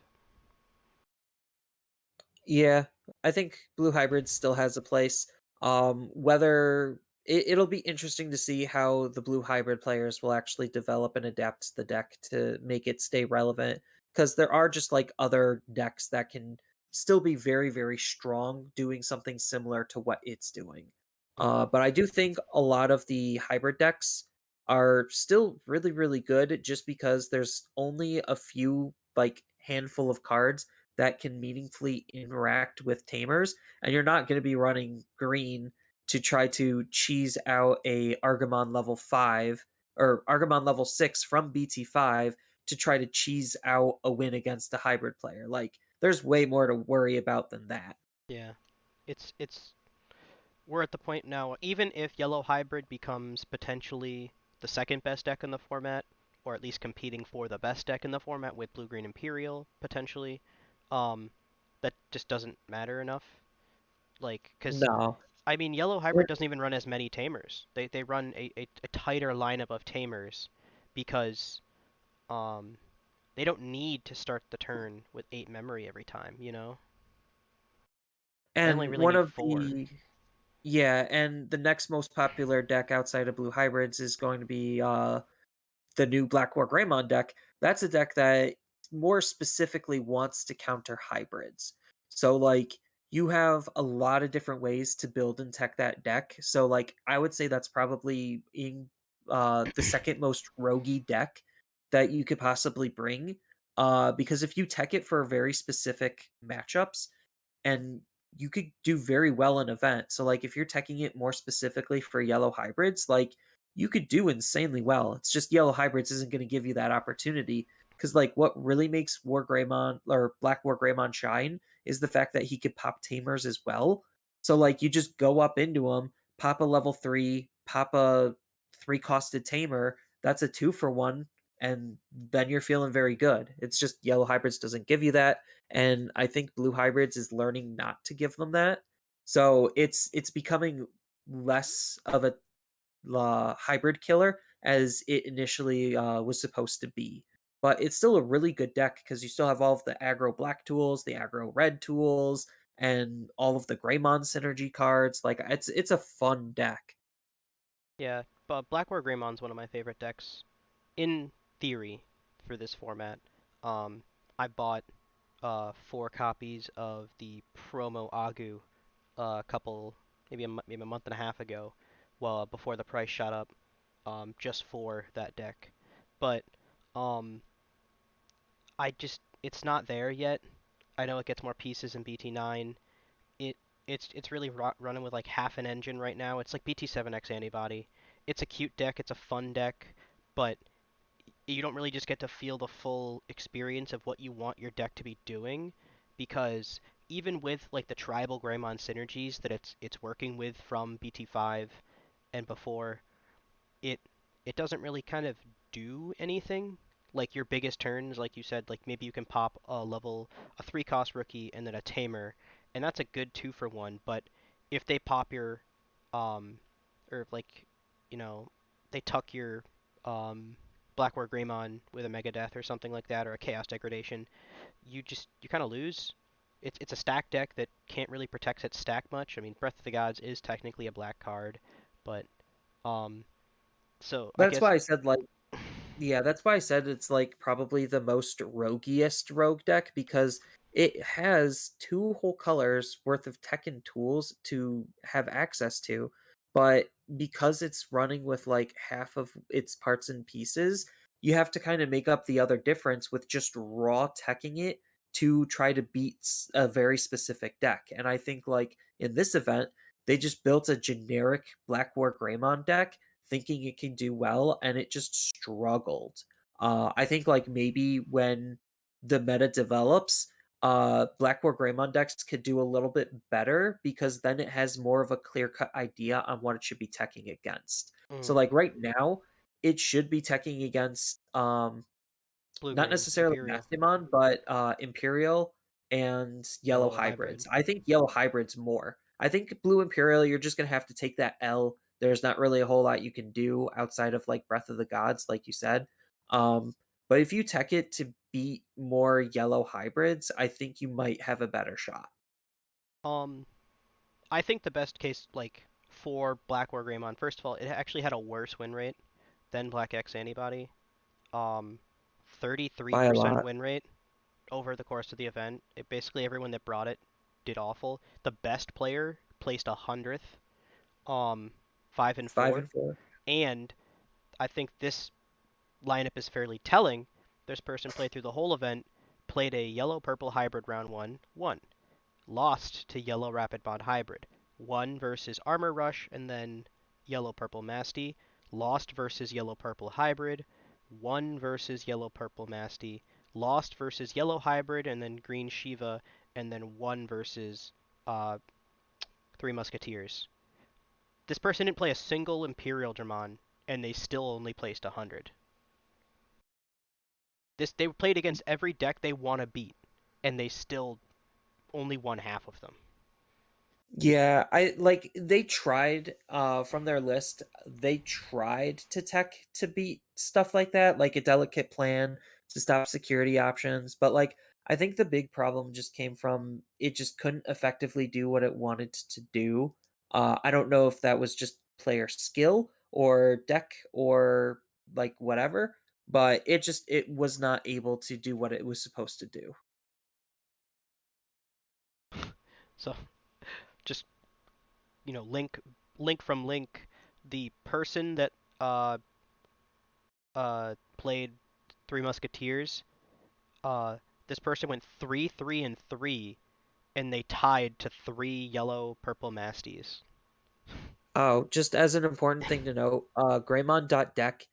Yeah, I think Blue Hybrid still has a place. Whether it'll be interesting to see how the Blue Hybrid players will actually develop and adapt the deck to make it stay relevant, because there are just like other decks that can still be very, very strong doing something similar to what it's doing. Hmm. But I do think a lot of the hybrid decks are still really, really good just because there's only a few, like, handful of cards that can meaningfully interact with tamers, and you're not going to be running green to try to cheese out a Argamon level 5 or Argamon level 6 from BT5 to try to cheese out a win against a hybrid player. Like, there's way more to worry about than that. Yeah. It's we're at the point now, even if Yellow Hybrid becomes potentially the second best deck in the format, or at least competing for the best deck in the format with Blue Green Imperial potentially, um, that just doesn't matter enough. Like, because No. I mean, Yellow We're- Hybrid doesn't even run as many tamers. They run a tighter lineup of tamers because um they don't need to start the turn with 8 memory every time, you know? They only And really one need of 4. the yeah, and the next most popular deck outside of blue hybrids is going to be the new Black War Greymon deck. That's a deck that more specifically wants to counter hybrids. So like you have a lot of different ways to build and tech that deck. So like I would say that's probably in the second most roguey deck that you could possibly bring. Because if you tech it for very specific matchups, and you could do very well in event. So like if you're teching it more specifically for yellow hybrids, like you could do insanely well. It's just yellow hybrids isn't going to give you that opportunity because like what really makes War Greymon or Black War Greymon shine is the fact that he could pop tamers as well. So like you just go up into him, pop a level 3, pop a 3 costed tamer, that's a 2 for 1 and then you're feeling very good. It's just yellow hybrids doesn't give you that, and I think blue hybrids is learning not to give them that. So it's becoming less of a hybrid killer as it initially was supposed to be. But it's still a really good deck because you still have all of the aggro black tools, the aggro red tools, and all of the Greymon synergy cards. Like it's a fun deck. Yeah, but Black War Greymon's one of my favorite decks in theory for this format. I bought 4 copies of the promo Agu a couple, maybe a month and a half ago, well before the price shot up, just for that deck. But um, it's not there yet. I know it gets more pieces in BT9. It it's really running with like half an engine right now. It's like BT7X antibody. It's a cute deck. It's a fun deck, but you don't really just get to feel the full experience of what you want your deck to be doing, because even with like the tribal Greymon synergies that it's working with from BT5 and before, it it doesn't really kind of do anything. Like your biggest turns, like you said, like maybe you can pop a 3 cost rookie and then a tamer, and that's a good 2 for 1. But if they pop your um or like you know they tuck your um Black War Greymon with a Mega Death or something like that, or a Chaos Degradation, you kind of lose. It's a stack deck that can't really protect its stack much. I mean, Breath of the Gods is technically a black card, but um so I That's guess. why I said like yeah, that's why I said it's like probably the most roguiest rogue deck because it has 2 whole colors worth of tech and tools to have access to. But because it's running with like half of its parts and pieces, you have to kind of make up the other difference with just raw teching it to try to beat a very specific deck. And I think like in this event, they just built a generic Black War Greymon deck thinking it can do well, and it just struggled. I think like maybe when the meta develops, Black War Greymon decks could do a little bit better because then it has more of a clear cut idea on what it should be teching against. So Mm, like right now, it should be teching against Blue not green necessarily Imperial. Mastimon, but Imperial and Yellow Yellow hybrid. hybrids. I think Yellow hybrids more. I think Blue Imperial, you're just gonna have to take that L. There's not really a whole lot you can do outside of like Breath of the Gods, like you said. But if you tech it to beat more yellow hybrids, I think you might have a better shot. Um, I think the best case, like, for Black War Greymon, first of all, it actually had a worse win rate than Black X Antibody. Um, By a 33% lot. win rate over the course of the event. Basically everyone that brought it did awful. The best player placed 100th, um, 5 and Five 4, and four. and I think this lineup is fairly telling. This person played through the whole event, played a yellow-purple hybrid round 1, won. Lost to yellow rapid bond hybrid. Won versus armor rush and then yellow-purple masty. Lost versus yellow-purple hybrid. Won versus yellow-purple masty. Lost versus yellow hybrid and then green Shiva, and then won versus uh, Three Musketeers. This person didn't play a single Imperial Dramon, and they still only placed 100. They played against every deck they want to beat, and they still only won half of them. Yeah, I like they tried from their list, they tried to tech to beat stuff like that, like a delicate plan to stop security options, but like I think the big problem just came from it just couldn't effectively do what it wanted to do. I don't know if that was just player skill or deck or like whatever, but it was not able to do what it was supposed to do. So just link from link, the person that uh played Three Musketeers, uh this person went 3-3-3, and they tied to three yellow purple masties. Oh, just as an important thing to note, Greymon.deck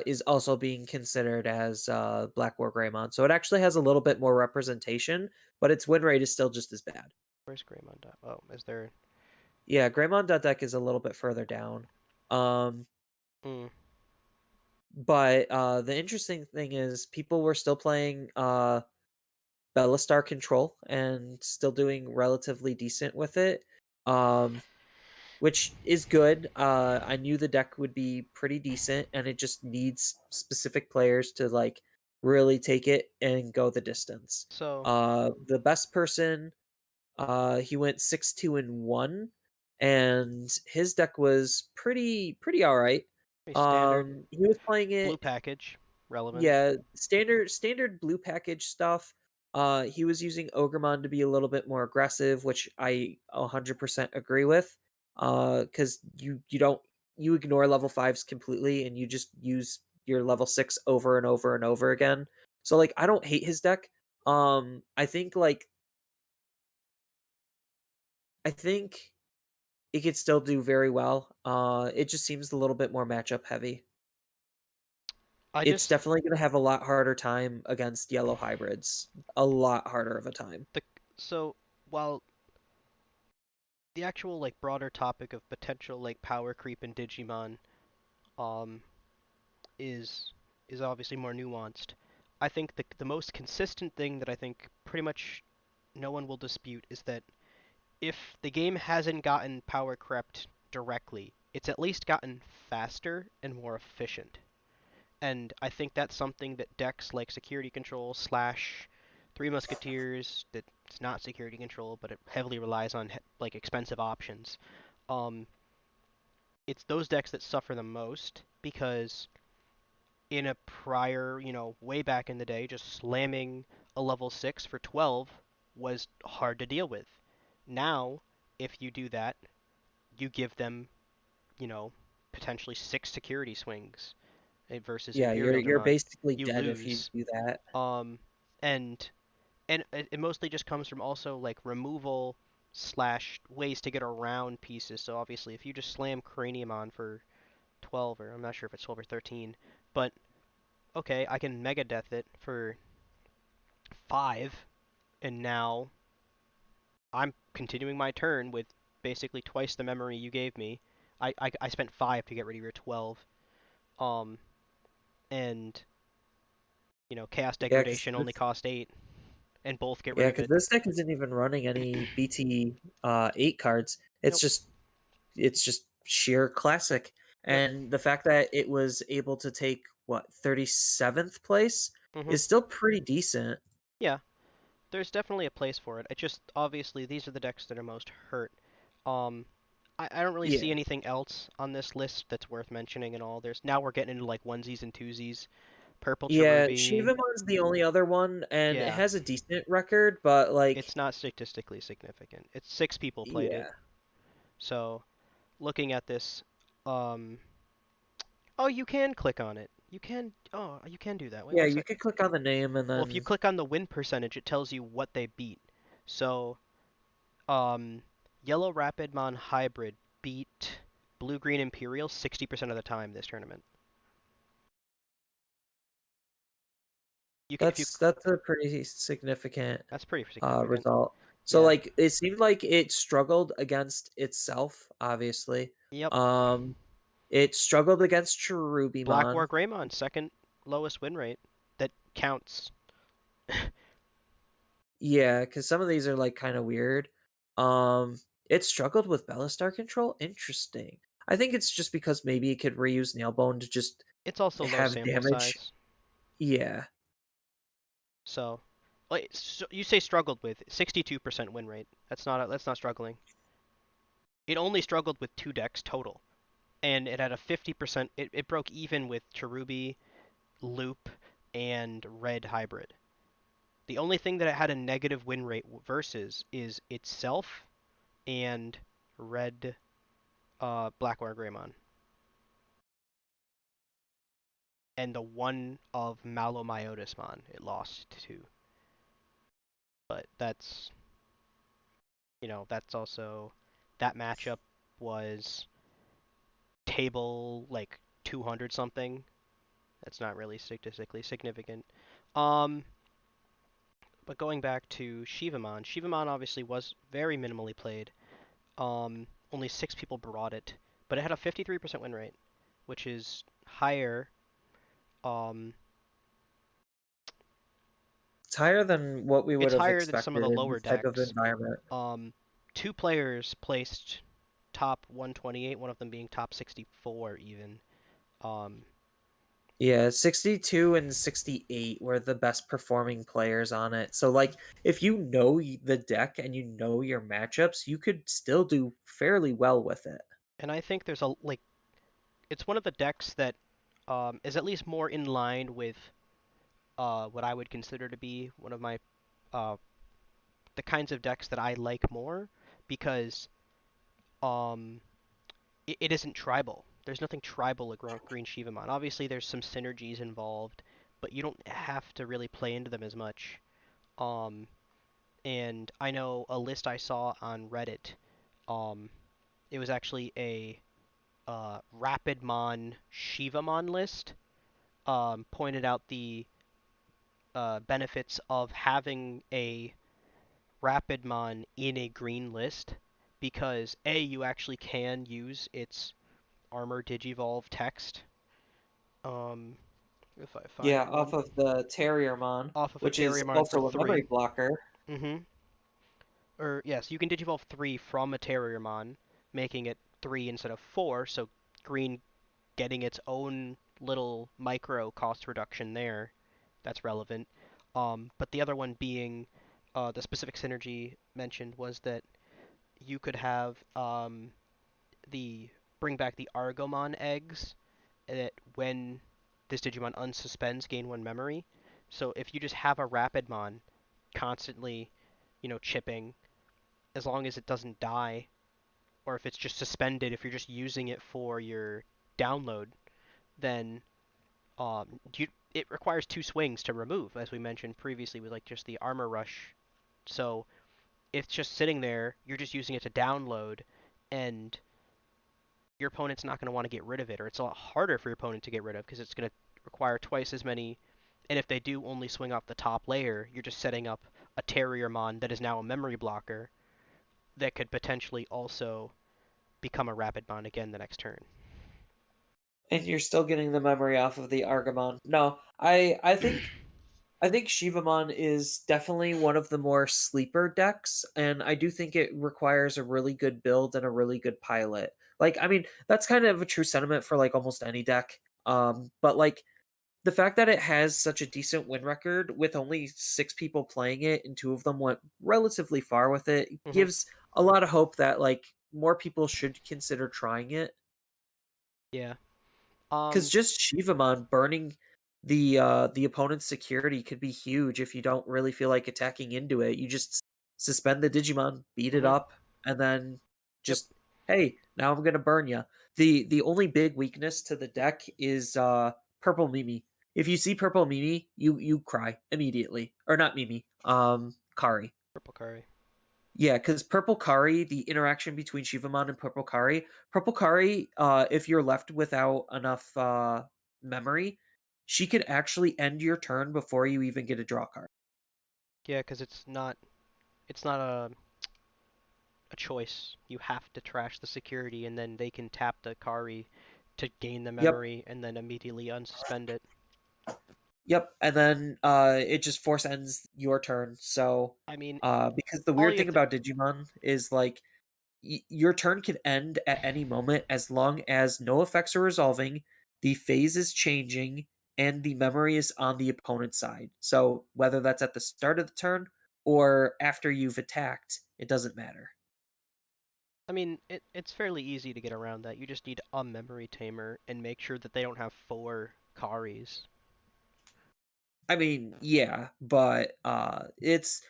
is also being considered as Black War Greymon. So it actually has a little bit more representation, but its win rate is still just as bad. Where's Greymon? Oh, is there? Yeah, Greymon.deck is a little bit further down. Um, Mm, but the interesting thing is people were still playing Bellastar Control and still doing relatively decent with it. Um, which is good. I knew the deck would be pretty decent, and it just needs specific players to like really take it and go the distance. so The best person, he went 6-2-1, and his deck was pretty all right. pretty standard He was playing blue it, package, relevant. yeah, standard blue package stuff. He was using Ogremon to be a little bit more aggressive, which I 100% agree with. Because you don't you ignore level fives completely, and you just use your level six over and over and over again. So like, I don't hate his deck. I think I think it could still do very well. It just seems a little bit more matchup heavy. I It's just definitely gonna have a lot harder time against yellow hybrids. A lot harder of a time. the so while the actual like broader topic of potential like power creep in Digimon um is is obviously more nuanced. I think the most consistent thing that I think pretty much no one will dispute is that if the game hasn't gotten power crept directly, it's at least gotten faster and more efficient. And I think that's something that decks like Security Control slash Three Musketeers, that's not Security Control, but it heavily relies on like expensive options. Um, it's those decks that suffer the most because in a prior, way back in the day, just slamming a level 6 for 12 was hard to deal with. Now, if you do that, you give them, you know, potentially 6 security swings versus Yeah, Imperial you're Dramon. basically You dead if you lose. do that. Um, and it mostly just comes from also like removal slash ways to get around pieces. So obviously, if you just slam Cranium on for 12, or I'm not sure if it's 12 or 13, but okay, I can Mega Death it for 5, and now I'm continuing my turn with basically twice the memory you gave me. I spent 5 to get rid of your 12. Um, and, Chaos Yeah, because Degradation only this cost 8, and both get rid yeah, of because it. this deck isn't even running any BT 8 cards. Nope. It's just sheer classic. Yep. And the fact that it was able to take what 37th place Mhm. is still pretty decent. Yeah, there's definitely a place for it. It just obviously these are the decks that are most hurt. Um, I don't really see Yeah. anything else on this list that's worth mentioning at all. There's now we're getting into like onesies and twosies. Purple Yeah, Cherubi, Shivamon's the only other one, and it yeah, has a decent record, but like, it's not statistically significant. It's 6 people played it. yeah. So looking at this, um, oh, you can click on it. You can. Oh, you can do that. Wait Yeah, one you sec. could click on the name and Well, if you then click on the win percentage, it tells you what they beat. So, um, Yellow Rapidmon Hybrid beat Blue Green Imperial 60% of the time this tournament. If you, that's a pretty significant that's pretty significant. result. So Yeah. like it seemed like it struggled against itself, obviously. Yep. Um it struggled against Black War Cherubimon. Greymon, second lowest win rate. That counts. Yeah, because some of these are like kind of weird. Um it struggled with Bellistar control. Interesting. I think it's just because maybe it could reuse Nailbone to just It's also low have sample damage. size. Yeah. So, like, you say struggled with 62% win rate. That's not struggling. It only struggled with 2 decks total, and it had a 50%. It broke even with Cherubi, Loop, and Red Hybrid. The only thing that it had a negative win rate versus is itself and Red Blackwire Greymon, and the one of Malomyotismon it lost to. But that's also that matchup was table like 200 something. That's not really statistically significant. Um, but going back to Shivamon, Shivamon obviously was very minimally played. Only 6 people brought it, but it had a 53% win rate, which is higher. Um, It's higher than what we would it's have higher than some of the expected in lower this type of decks. environment. Um, 2 players placed top 128, one of them being top 64 even. Um, Yeah, 62 and 68 were the best performing players on it. So like if you know the deck and you know your matchups, you could still do fairly well with it. and I think there's a like it's one of the decks that is at least more in line with what I would consider to be one of my uh, the kinds of decks that I like more because um, it isn't tribal. There's nothing tribal about Green Shivamon. Obviously, there's some synergies involved, but you don't have to really play into them as much. Um, and I know a list I saw on Reddit. Um, it was actually a Rapidmon Shivamon list. Pointed out the benefits of having a Rapidmon in a green list because A, you actually can use its armor digivolve text. Um, if I Yeah, find off one of the Terriermon, off of a which is Terriermon for also a memory 3. blocker. Mm-hmm. Or yes, you can digivolve 3 from a Terriermon, making it 3 instead of 4. So green getting its own little micro cost reduction there. That's relevant. But the other one being the specific synergy mentioned was that you could have the bring back the Argomon eggs that when this Digimon unsuspends gain 1 memory. So if you just have a Rapidmon constantly, chipping, as long as it doesn't die, or if it's just suspended, if you're just using it for your download, then it requires 2 swings to remove, as we mentioned previously with like just the armor rush. So it's just sitting there. You're just using it to download, and your opponent's not going to want to get rid of it, or it's a lot harder for your opponent to get rid of because it's going to require twice as many. And if they do only swing off the top layer, you're just setting up a Terriermon that is now a memory blocker that could potentially also become a Rapidmon again the next turn. And you're still getting the memory off of the Argomon. No, I think Shivamon is definitely one of the more sleeper decks, and I do think it requires a really good build and a really good pilot. Like, I mean, that's kind of a true sentiment for like almost any deck. But like the fact that it has such a decent win record with only 6 people playing it and 2 of them went relatively far with it Hmm. gives a lot of hope that like more people should consider trying it. Yeah. Because Um. just Shivamon burning the opponent's security could be huge if you don't really feel like attacking into it. You just suspend the Digimon, beat it Hmm. up, and then Yep. just hey, now I'm gonna burn you. The only big weakness to the deck is purple Mimi. If you see purple Mimi, you cry immediately. Or not Mimi, Kari. Purple Curry. Yeah, because Purple Kari, the interaction between Shivamon and Purple Kari, if you're left without enough memory, she could actually end your turn before you even get a draw card. Yeah, because it's not a choice. You have to trash the security, and then they can tap the Kari to gain the Yep, memory, and then immediately unsuspend it. yep, and then it just force ends your turn. So, I mean, because the all weird you have thing to. about Digimon is like your turn can end at any moment as long as no effects are resolving, the phase is changing, and the memory is on the opponent's side. So whether that's at the start of the turn or after you've attacked, it doesn't matter. I mean, it's fairly easy to get around that. You just need a memory tamer and make sure that they don't have four Karis. I mean, yeah, but it's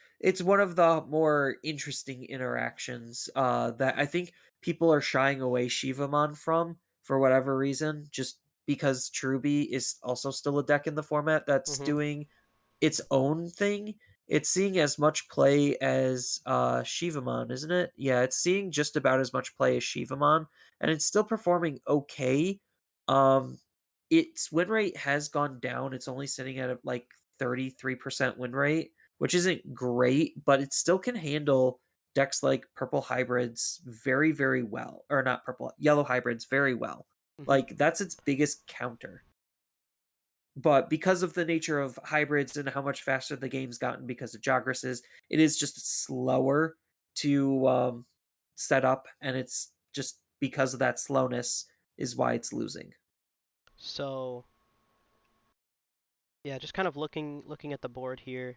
one of the more interesting interactions that I think people are shying away Shivamon from for whatever reason, just because Truby is also still a deck in the format that's Mm-hmm. doing its own thing. It's seeing as much play as Shivamon, isn't it? Yeah, it's seeing just about as much play as Shivamon, and it's still performing okay. Um, its win rate has gone down. It's only sitting at like 33% win rate, which isn't great, but it still can handle decks like purple hybrids very, very well. Or not purple, yellow hybrids very well. Mm-hmm. Like that's its biggest counter. But because of the nature of hybrids and how much faster the game's gotten because of Jogresses, it is just slower to set up, and it's just because of that slowness is why it's losing. So yeah, just kind of looking at the board here.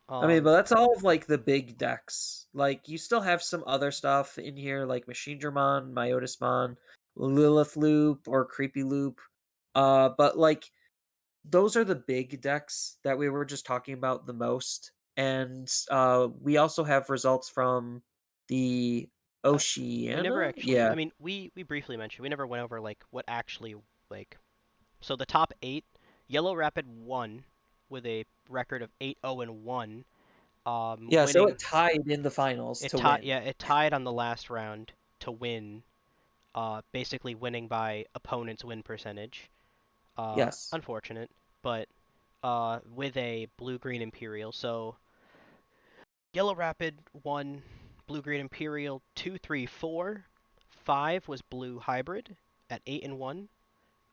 I mean, Um, but that's all of like the big decks. Like you still have some other stuff in here, like Machine Dramon, Myotismon, Lilith Loop, or Creepy Loop. But like those are the big decks that we were just talking about the most. And we also have results from the uh, we never Oceania. actually. Yeah. I mean, we briefly mentioned. We never went over like what actually like. So the top eight, Yellow Rapid won with a record of 8-0-1. Yeah, so Winning it tied in the finals it to tied. win. Yeah, it tied on the last round to win. Basically winning by opponent's win percentage. Yes. Unfortunate, but with a blue-green Imperial. So Yellow Rapid won blue-green Imperial 2-3-4. 5 was blue hybrid at 8-1.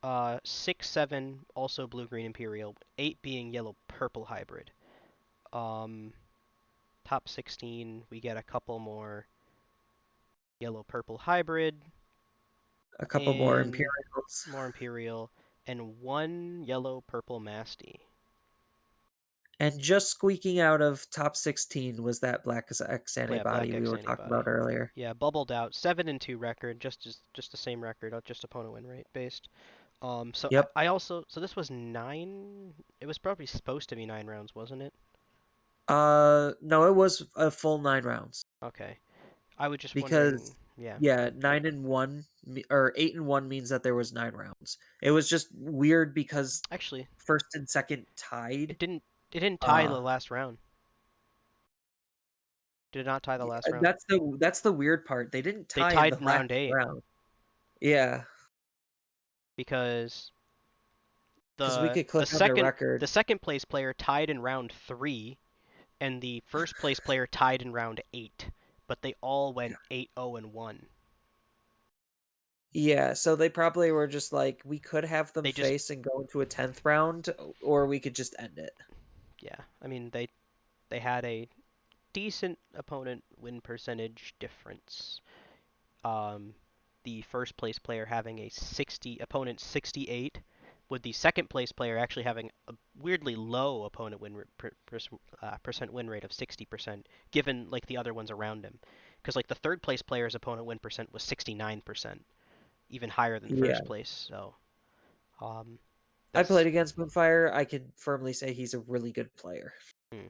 6-7 also blue-green Imperial. 8 being yellow-purple hybrid. Um, top 16 we get a couple more yellow-purple hybrid A couple more and Imperials. more Imperial and one yellow-purple Masty. And just squeaking out of top 16 was that Black X Yeah, antibody Black we X were talking about antibody. earlier. Yeah, bubbled out 7-2 record, just the same record, just opponent win rate based. So I, Yep. I also so this was 9. It was probably supposed to be 9 rounds, wasn't it? No, it was a full 9 rounds. Okay. I was just wondering. Because Yeah. yeah, 9-1 or 8-1 means that there was 9 rounds. It was just weird because Actually, first and second tied. it didn't tie Uh the last round. Did not tie the last round. that's the weird part. They didn't They tie in tied the in last round 8 round. Yeah, because because we the could the click on the second record. the second place player tied in round 3 and the first place player tied in round 8, but they all went 8-0-1. Yeah, so they probably were just like, we could have them They just face and go into a 10th round, or we could just end it. yeah, I mean they had a decent opponent win percentage difference. Um, the first place player having a 60 opponent 68, with the second place player actually having a weirdly low opponent percent win rate of 60%, given like the other ones around him. Because like the third place player's opponent win percent was 69%, even higher than Yeah. first place. So um, I that's played against Moonfire. I can firmly say he's a really good player. hmm,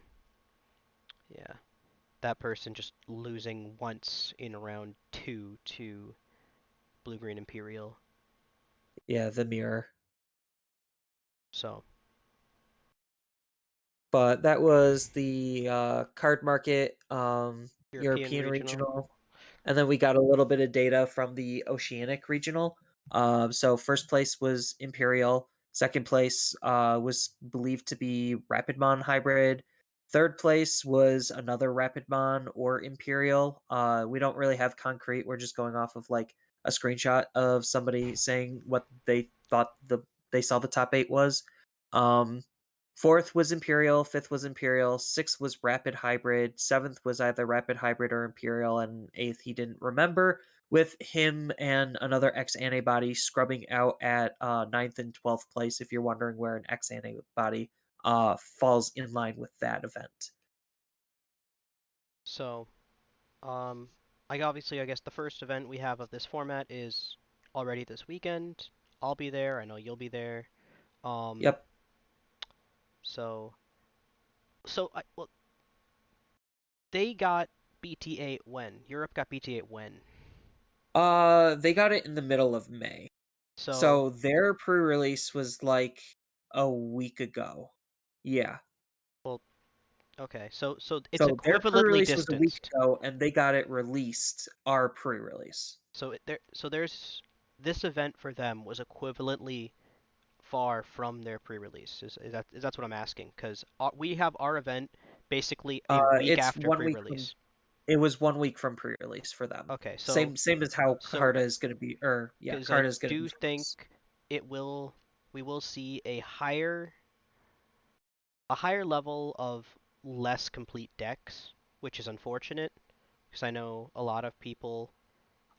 yeah. That person just losing once in round 2 to Blue Green Imperial. Yeah, the mirror. So But that was the card market European European regional. regional, and then we got a little bit of data from the Oceanic regional. So first place was Imperial, second place was believed to be Rapidmon hybrid. Third place was another Rapidmon or Imperial. We don't really have concrete. We're just going off of like a screenshot of somebody saying what they thought they saw the top eight was. Um, Fourth was Imperial, fifth was Imperial, sixth was Rapid Hybrid, seventh was either Rapid Hybrid or Imperial, and eighth he didn't remember, with him and another X antibody scrubbing out at ninth and 12th place, if you're wondering where an X antibody falls in line with that event. So I guess the first event we have of this format is already this weekend. I'll be there. I know you'll be there. Um, Yep. so well, they got BT8 when Europe got BT8 when. They got it in the middle of May. So So their pre-release was like a week ago. Yeah. well, okay. So it's So their equivalently pre-release was a week distanced. ago, and they got it released our pre-release. There's this event for them was equivalently far from their pre-release. Is that's what I'm asking? Because we have our event basically a week It's after 1 week from. pre-release. It was 1 week from pre-release for them. Okay, Same as how so Carta is going to be, or yeah, because I Carta is going to be do for us. think it will we will see a higher level of less complete decks, which is unfortunate because I know a lot of people,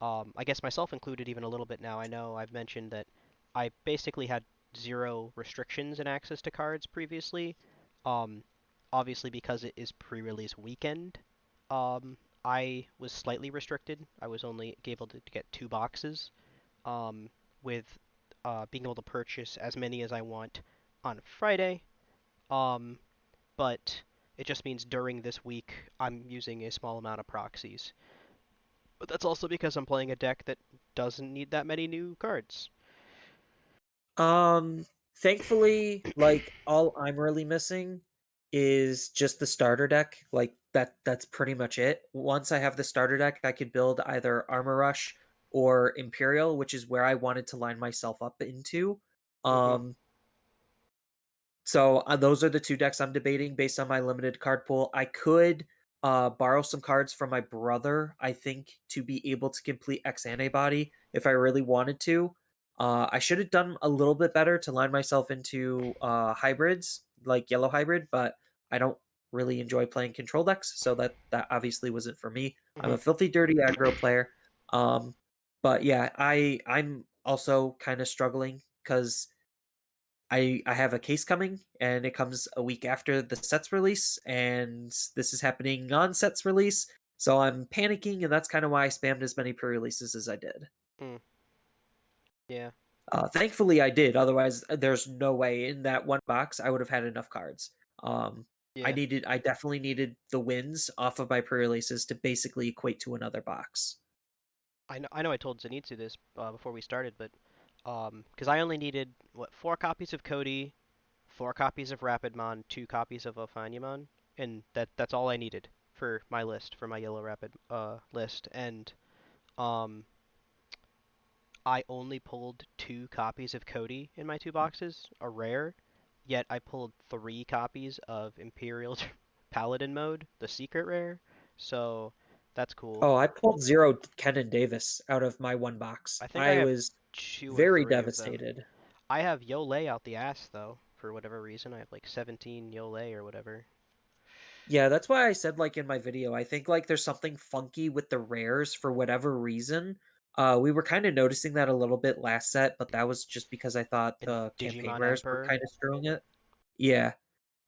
I guess myself included, even a little bit now. I know I've mentioned that I basically had zero restrictions in access to cards previously. Um, Obviously, because it is pre-release weekend, I was slightly restricted. I was only able to get 2 boxes, with being able to purchase as many as I want on Friday. Um, but it just means during this week I'm using a small amount of proxies. But that's also because I'm playing a deck that doesn't need that many new cards. Um, Thankfully, like all I'm really missing is just the starter deck. Like that's pretty much it. Once I have the starter deck, I could build either Armor Rush or Imperial, which is where I wanted to line myself up into. Mhm. Um, So those are the two decks I'm debating based on my limited card pool. I could borrow some cards from my brother, I think, to be able to complete X Antibody if I really wanted to. I should have done a little bit better to line myself into hybrids, like yellow hybrid, but I don't really enjoy playing control decks, so that obviously wasn't for me. I'm Mhm. a filthy dirty aggro player. Um, but yeah, I'm also kind of struggling because I have a case coming, and it comes a week after the set's release, and this is happening on set's release, so I'm panicking, and that's kind of why I spammed as many pre-releases as I did. Mm. Yeah. Thankfully, I did. Otherwise, there's no way in that one box I would have had enough cards. Yeah. I definitely needed the wins off of my pre-releases to basically equate to another box. I know I told Zenitsu this before we started, but because I only needed what 4 copies of Cody, 4 copies of Rapidmon, 2 copies of Ophaniumon, and that's all I needed for my list for my yellow rapid list, and um I only pulled 2 copies of Cody in my 2 boxes, a rare, yet I pulled 3 copies of Imperial Paladin mode, the secret rare. So that's cool. Oh, I pulled 0 Kenan Davis out of my one box. I think I I have was two or very three of them. devastated. I have Yole out the ass though, for whatever reason. I have like 17 Yole or whatever. Yeah, that's why I said like in my video, I think like there's something funky with the rares for whatever reason. We were kind of noticing that a little bit last set, but that was just because I thought And the campaign Digimon rares were Emperor. kind of screwing it. Yeah.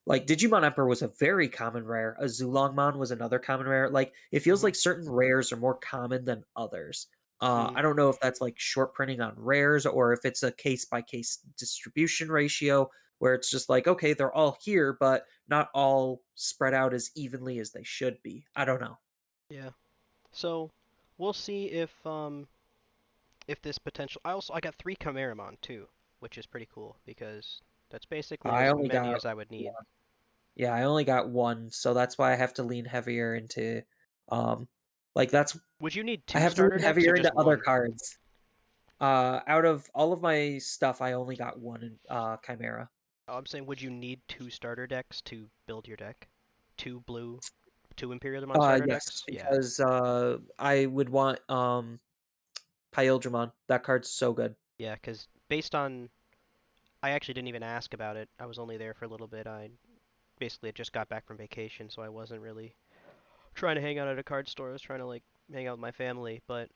Like Digimon Emperor was a very common rare. A Zulongmon was another common rare. Like it feels Mhm. like certain rares are more common than others. Mm. I don't know if that's like short printing on rares or if it's a case by case distribution ratio where it's just like, okay, they're all here, but not all spread out as evenly as they should be. I don't know. Yeah. So we'll see if this potential. I got 3 Chimeramon too, which is pretty cool because That's basically I as only many got as I would need. Yeah, I only got one, so that's why I have to lean heavier into, um, like that's Would you need I two have to starter lean decks or heavier just into other one? cards. Out of all of my stuff, I only got one Chimera. Oh, I'm saying, would you need two starter decks to build your deck? Two blue, two Imperial Demon starter Yes, decks? Yeah. because I would want Pyldramon. That card's so good. Yeah, because based on, I actually didn't even ask about it. I was only there for a little bit. I basically had just got back from vacation, so I wasn't really trying to hang out at a card store. I was trying to like hang out with my family, but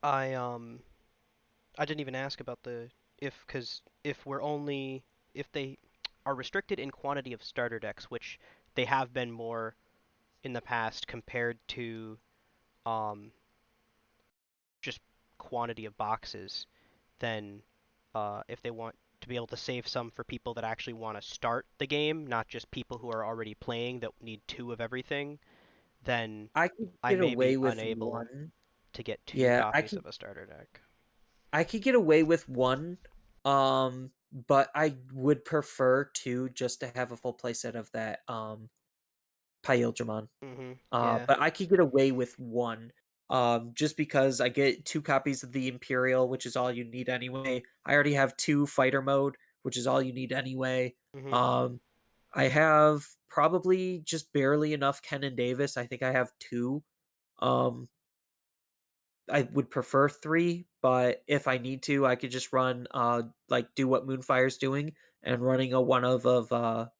I I didn't even ask about the if because if we're only if they are restricted in quantity of starter decks, which they have been more in the past compared to um just quantity of boxes, then if they want to be able to save some for people that actually want to start the game, not just people who are already playing that need two of everything, then I could I get may be away with unable one. to get two Yeah, copies of a starter deck. I could get away with one. But I would prefer two just to have a full playset of that Pyldramon. Yeah. But I could get away with one. Just because I get two copies of the Imperial, which is all you need anyway. I already have two fighter mode, which is all you need anyway. Mhm. Um, I have probably just barely enough Ken and Davis. I think I have two. Um, I would prefer three, but if I need to, I could just run like do what Moonfire's doing and running a one of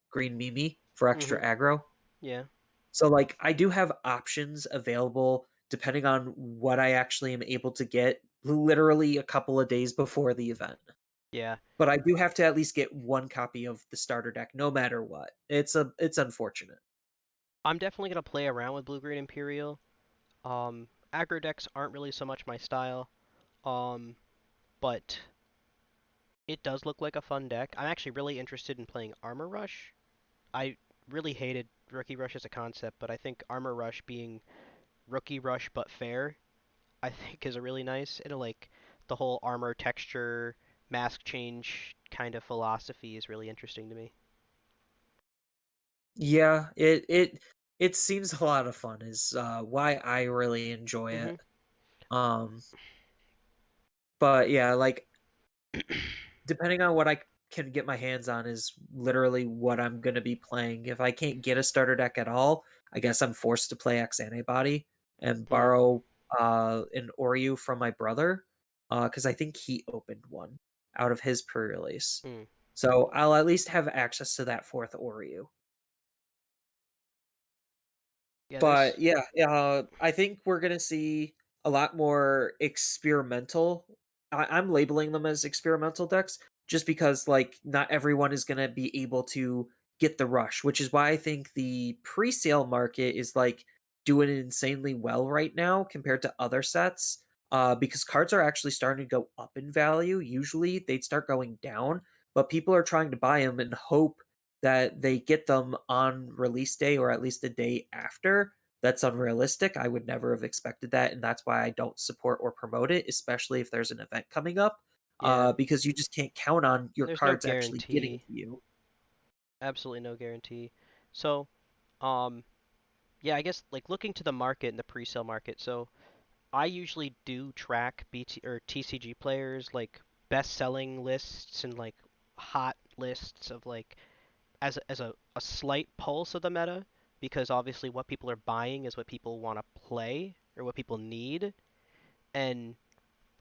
Green Mimi for extra Mhm. aggro. Yeah. So like I do have options available depending on what I actually am able to get literally a couple of days before the event. Yeah. But I do have to at least get one copy of the starter deck no matter what. It's unfortunate. I'm definitely gonna play around with Blue Green Imperial. Aggro decks aren't really so much my style. Um, but it does look like a fun deck. I'm actually really interested in playing Armor Rush. I really hated Rookie Rush as a concept, but I think Armor Rush being Rookie Rush but fair, I think is a really nice. It'll like the whole armor texture, mask change kind of philosophy is really interesting to me. Yeah, it seems a lot of fun is why I really enjoy it. Mhm. Um but yeah, like depending on what I can get my hands on is literally what I'm going to be playing. If I can't get a starter deck at all, I guess I'm forced to play X Antibody and Hmm. borrow an Oryu from my brother cuz I think he opened one out of his pre-release. Hmm. So I'll at least have access to that fourth Oryu. Yeah, there's. But yeah, I think we're gonna see a lot more experimental. I'm labeling them as experimental decks just because like not everyone is gonna be able to get the rush, which is why I think the pre-sale market is like doing insanely well right now compared to other sets. Because cards are actually starting to go up in value. Usually they'd start going down, but people are trying to buy them and hope that they get them on release day or at least a day after. That's unrealistic. I would never have expected that, and that's why I don't support or promote it, especially if there's an event coming up, Yeah, because you just can't count on your there's no cards actually getting guarantee. to you. Absolutely no guarantee. So, um, yeah, I guess like looking to the market and the pre-sale market. So I usually do track BT or TCG players like best-selling lists and like hot lists of like as a slight pulse of the meta because obviously what people are buying is what people want to play or what people need. And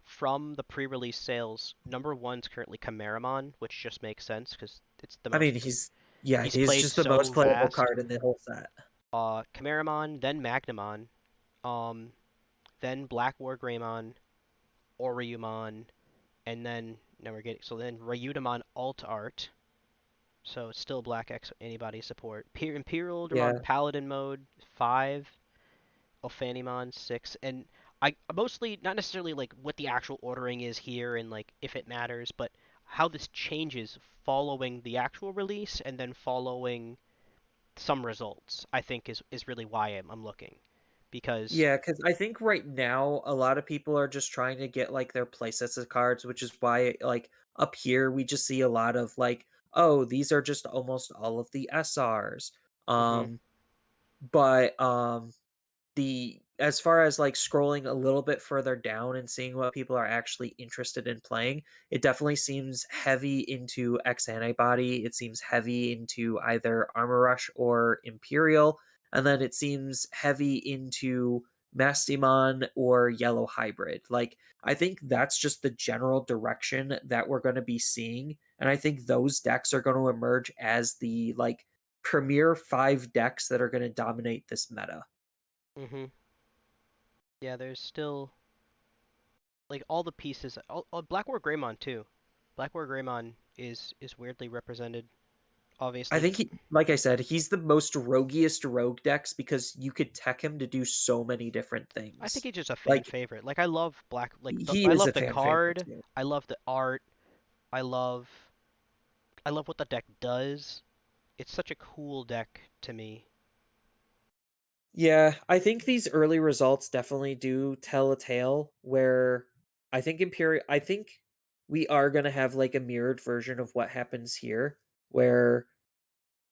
from the pre-release sales, number one's currently Chimeramon, which just makes sense because it's the I mean, most yeah, he's he's played just the so most playable vast. card in the whole set. Chimeramon, then Magnamon, um, then Black War Greymon, Oriumon, and then now we're getting so then Ryudamon Alt Art. So it's still Black X antibody support. Imperial Dramon Yeah, Paladin mode 5, Ophanimon 6, and I mostly not necessarily like what the actual ordering is here and like if it matters, but how this changes following the actual release and then following some results. I think is really why I'm looking because yeah, because I think right now a lot of people are just trying to get like their playsets of cards, which is why like Up here, we just see a lot of like, oh, these are just almost all of the SRs. Mhm. Um, but the as far as like scrolling a little bit further down and seeing what people are actually interested in playing, it definitely seems heavy into X antibody. It seems heavy into either Armor Rush or Imperial, and then it seems heavy into Mastimon or Yellow Hybrid. Like I think that's just the general direction that we're going to be seeing, and I think those decks are going to emerge as the like premier 5 decks that are going to dominate this meta. Mhm. Yeah, there's still like all the pieces. Black War Greymon too. Black War Greymon is weirdly represented, I obviously. think like I said, he's the most roguiest rogue decks because you could tech him to do so many different I think things. he's just a fan Like favorite. Like I love he I is love a the fan favorite card. too. I love the art. I love I love what the deck does. It's such a cool deck to me. Yeah, I think these early results definitely do tell a tale where I think we are going to have like a mirrored version of what happens here where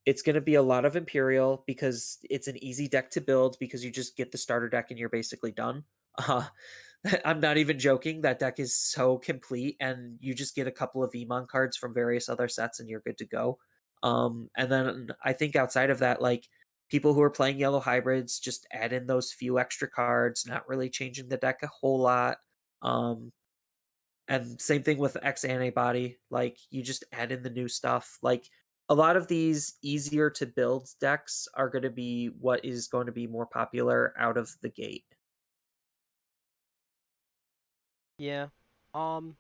it's going to be a lot of Imperial because it's an easy deck to build because you just get the starter deck and you're basically done. Uh, I'm not even joking. That deck is so complete, and you just get a couple of Emon cards from various other sets, and you're good to go. And then I think outside of that, like people who are playing yellow hybrids, just add in those few extra cards, not really changing the deck a whole lot. Um, and same thing with X antibody, like you just add in the new stuff. Like a lot of these easier to build decks are going to be what is going to be more popular out of the gate. Yeah. Um,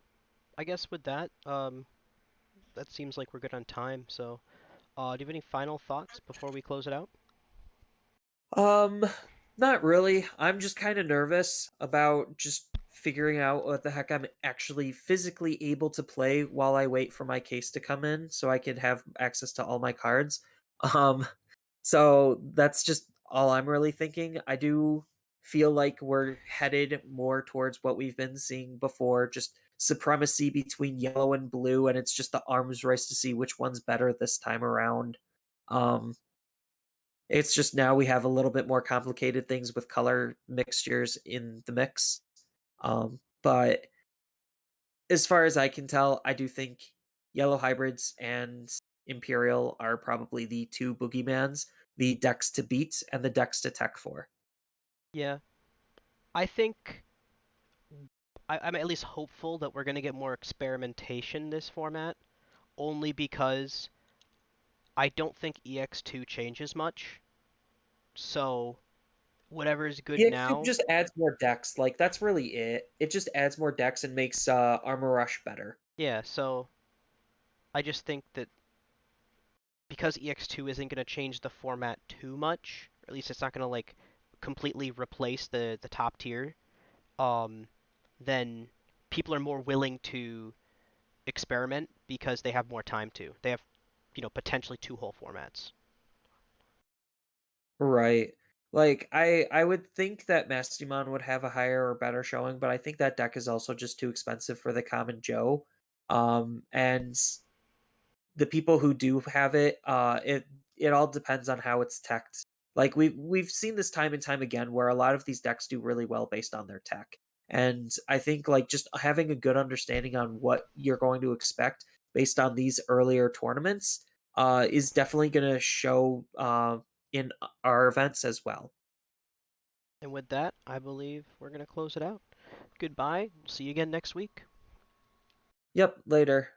I guess with that, that seems like we're good on time. So, do you have any final thoughts before we close it out? Um, Not really. I'm just kind of nervous about just figuring out what the heck I'm actually physically able to play while I wait for my case to come in so I can have access to all my cards. Um, so that's just all I'm really thinking. I do feel like we're headed more towards what we've been seeing before, just supremacy between yellow and blue, and it's just the arms race to see which one's better this time around. Um, it's just now we have a little bit more complicated things with color mixtures in the mix. But as far as I can tell, I do think Yellow Hybrids and Imperial are probably the two boogeymans, the decks to beat and the decks to tech for. Yeah, I think I'm at least hopeful that we're gonna get more experimentation this format, only because I don't think EX2 changes much. So whatever is good EX2 now, just adds more decks. Like that's really it. It just adds more decks and makes Armor Rush better. yeah. So I just think that because EX2 isn't gonna change the format too much, or at least it's not gonna like completely replace the top tier, um, then people are more willing to experiment because they have more time to. They have, potentially two whole formats. Right. Like I would think that Mastimon would have a higher or better showing, but I think that deck is also just too expensive for the common Joe. And the people who do have it, it all depends on how it's teched. Like we've seen this time and time again where a lot of these decks do really well based on their tech. And I think like just having a good understanding on what you're going to expect based on these earlier tournaments is definitely going to show in our events as well. And with that, I believe we're gonna close it out. Goodbye. See you again next week. Yep, later.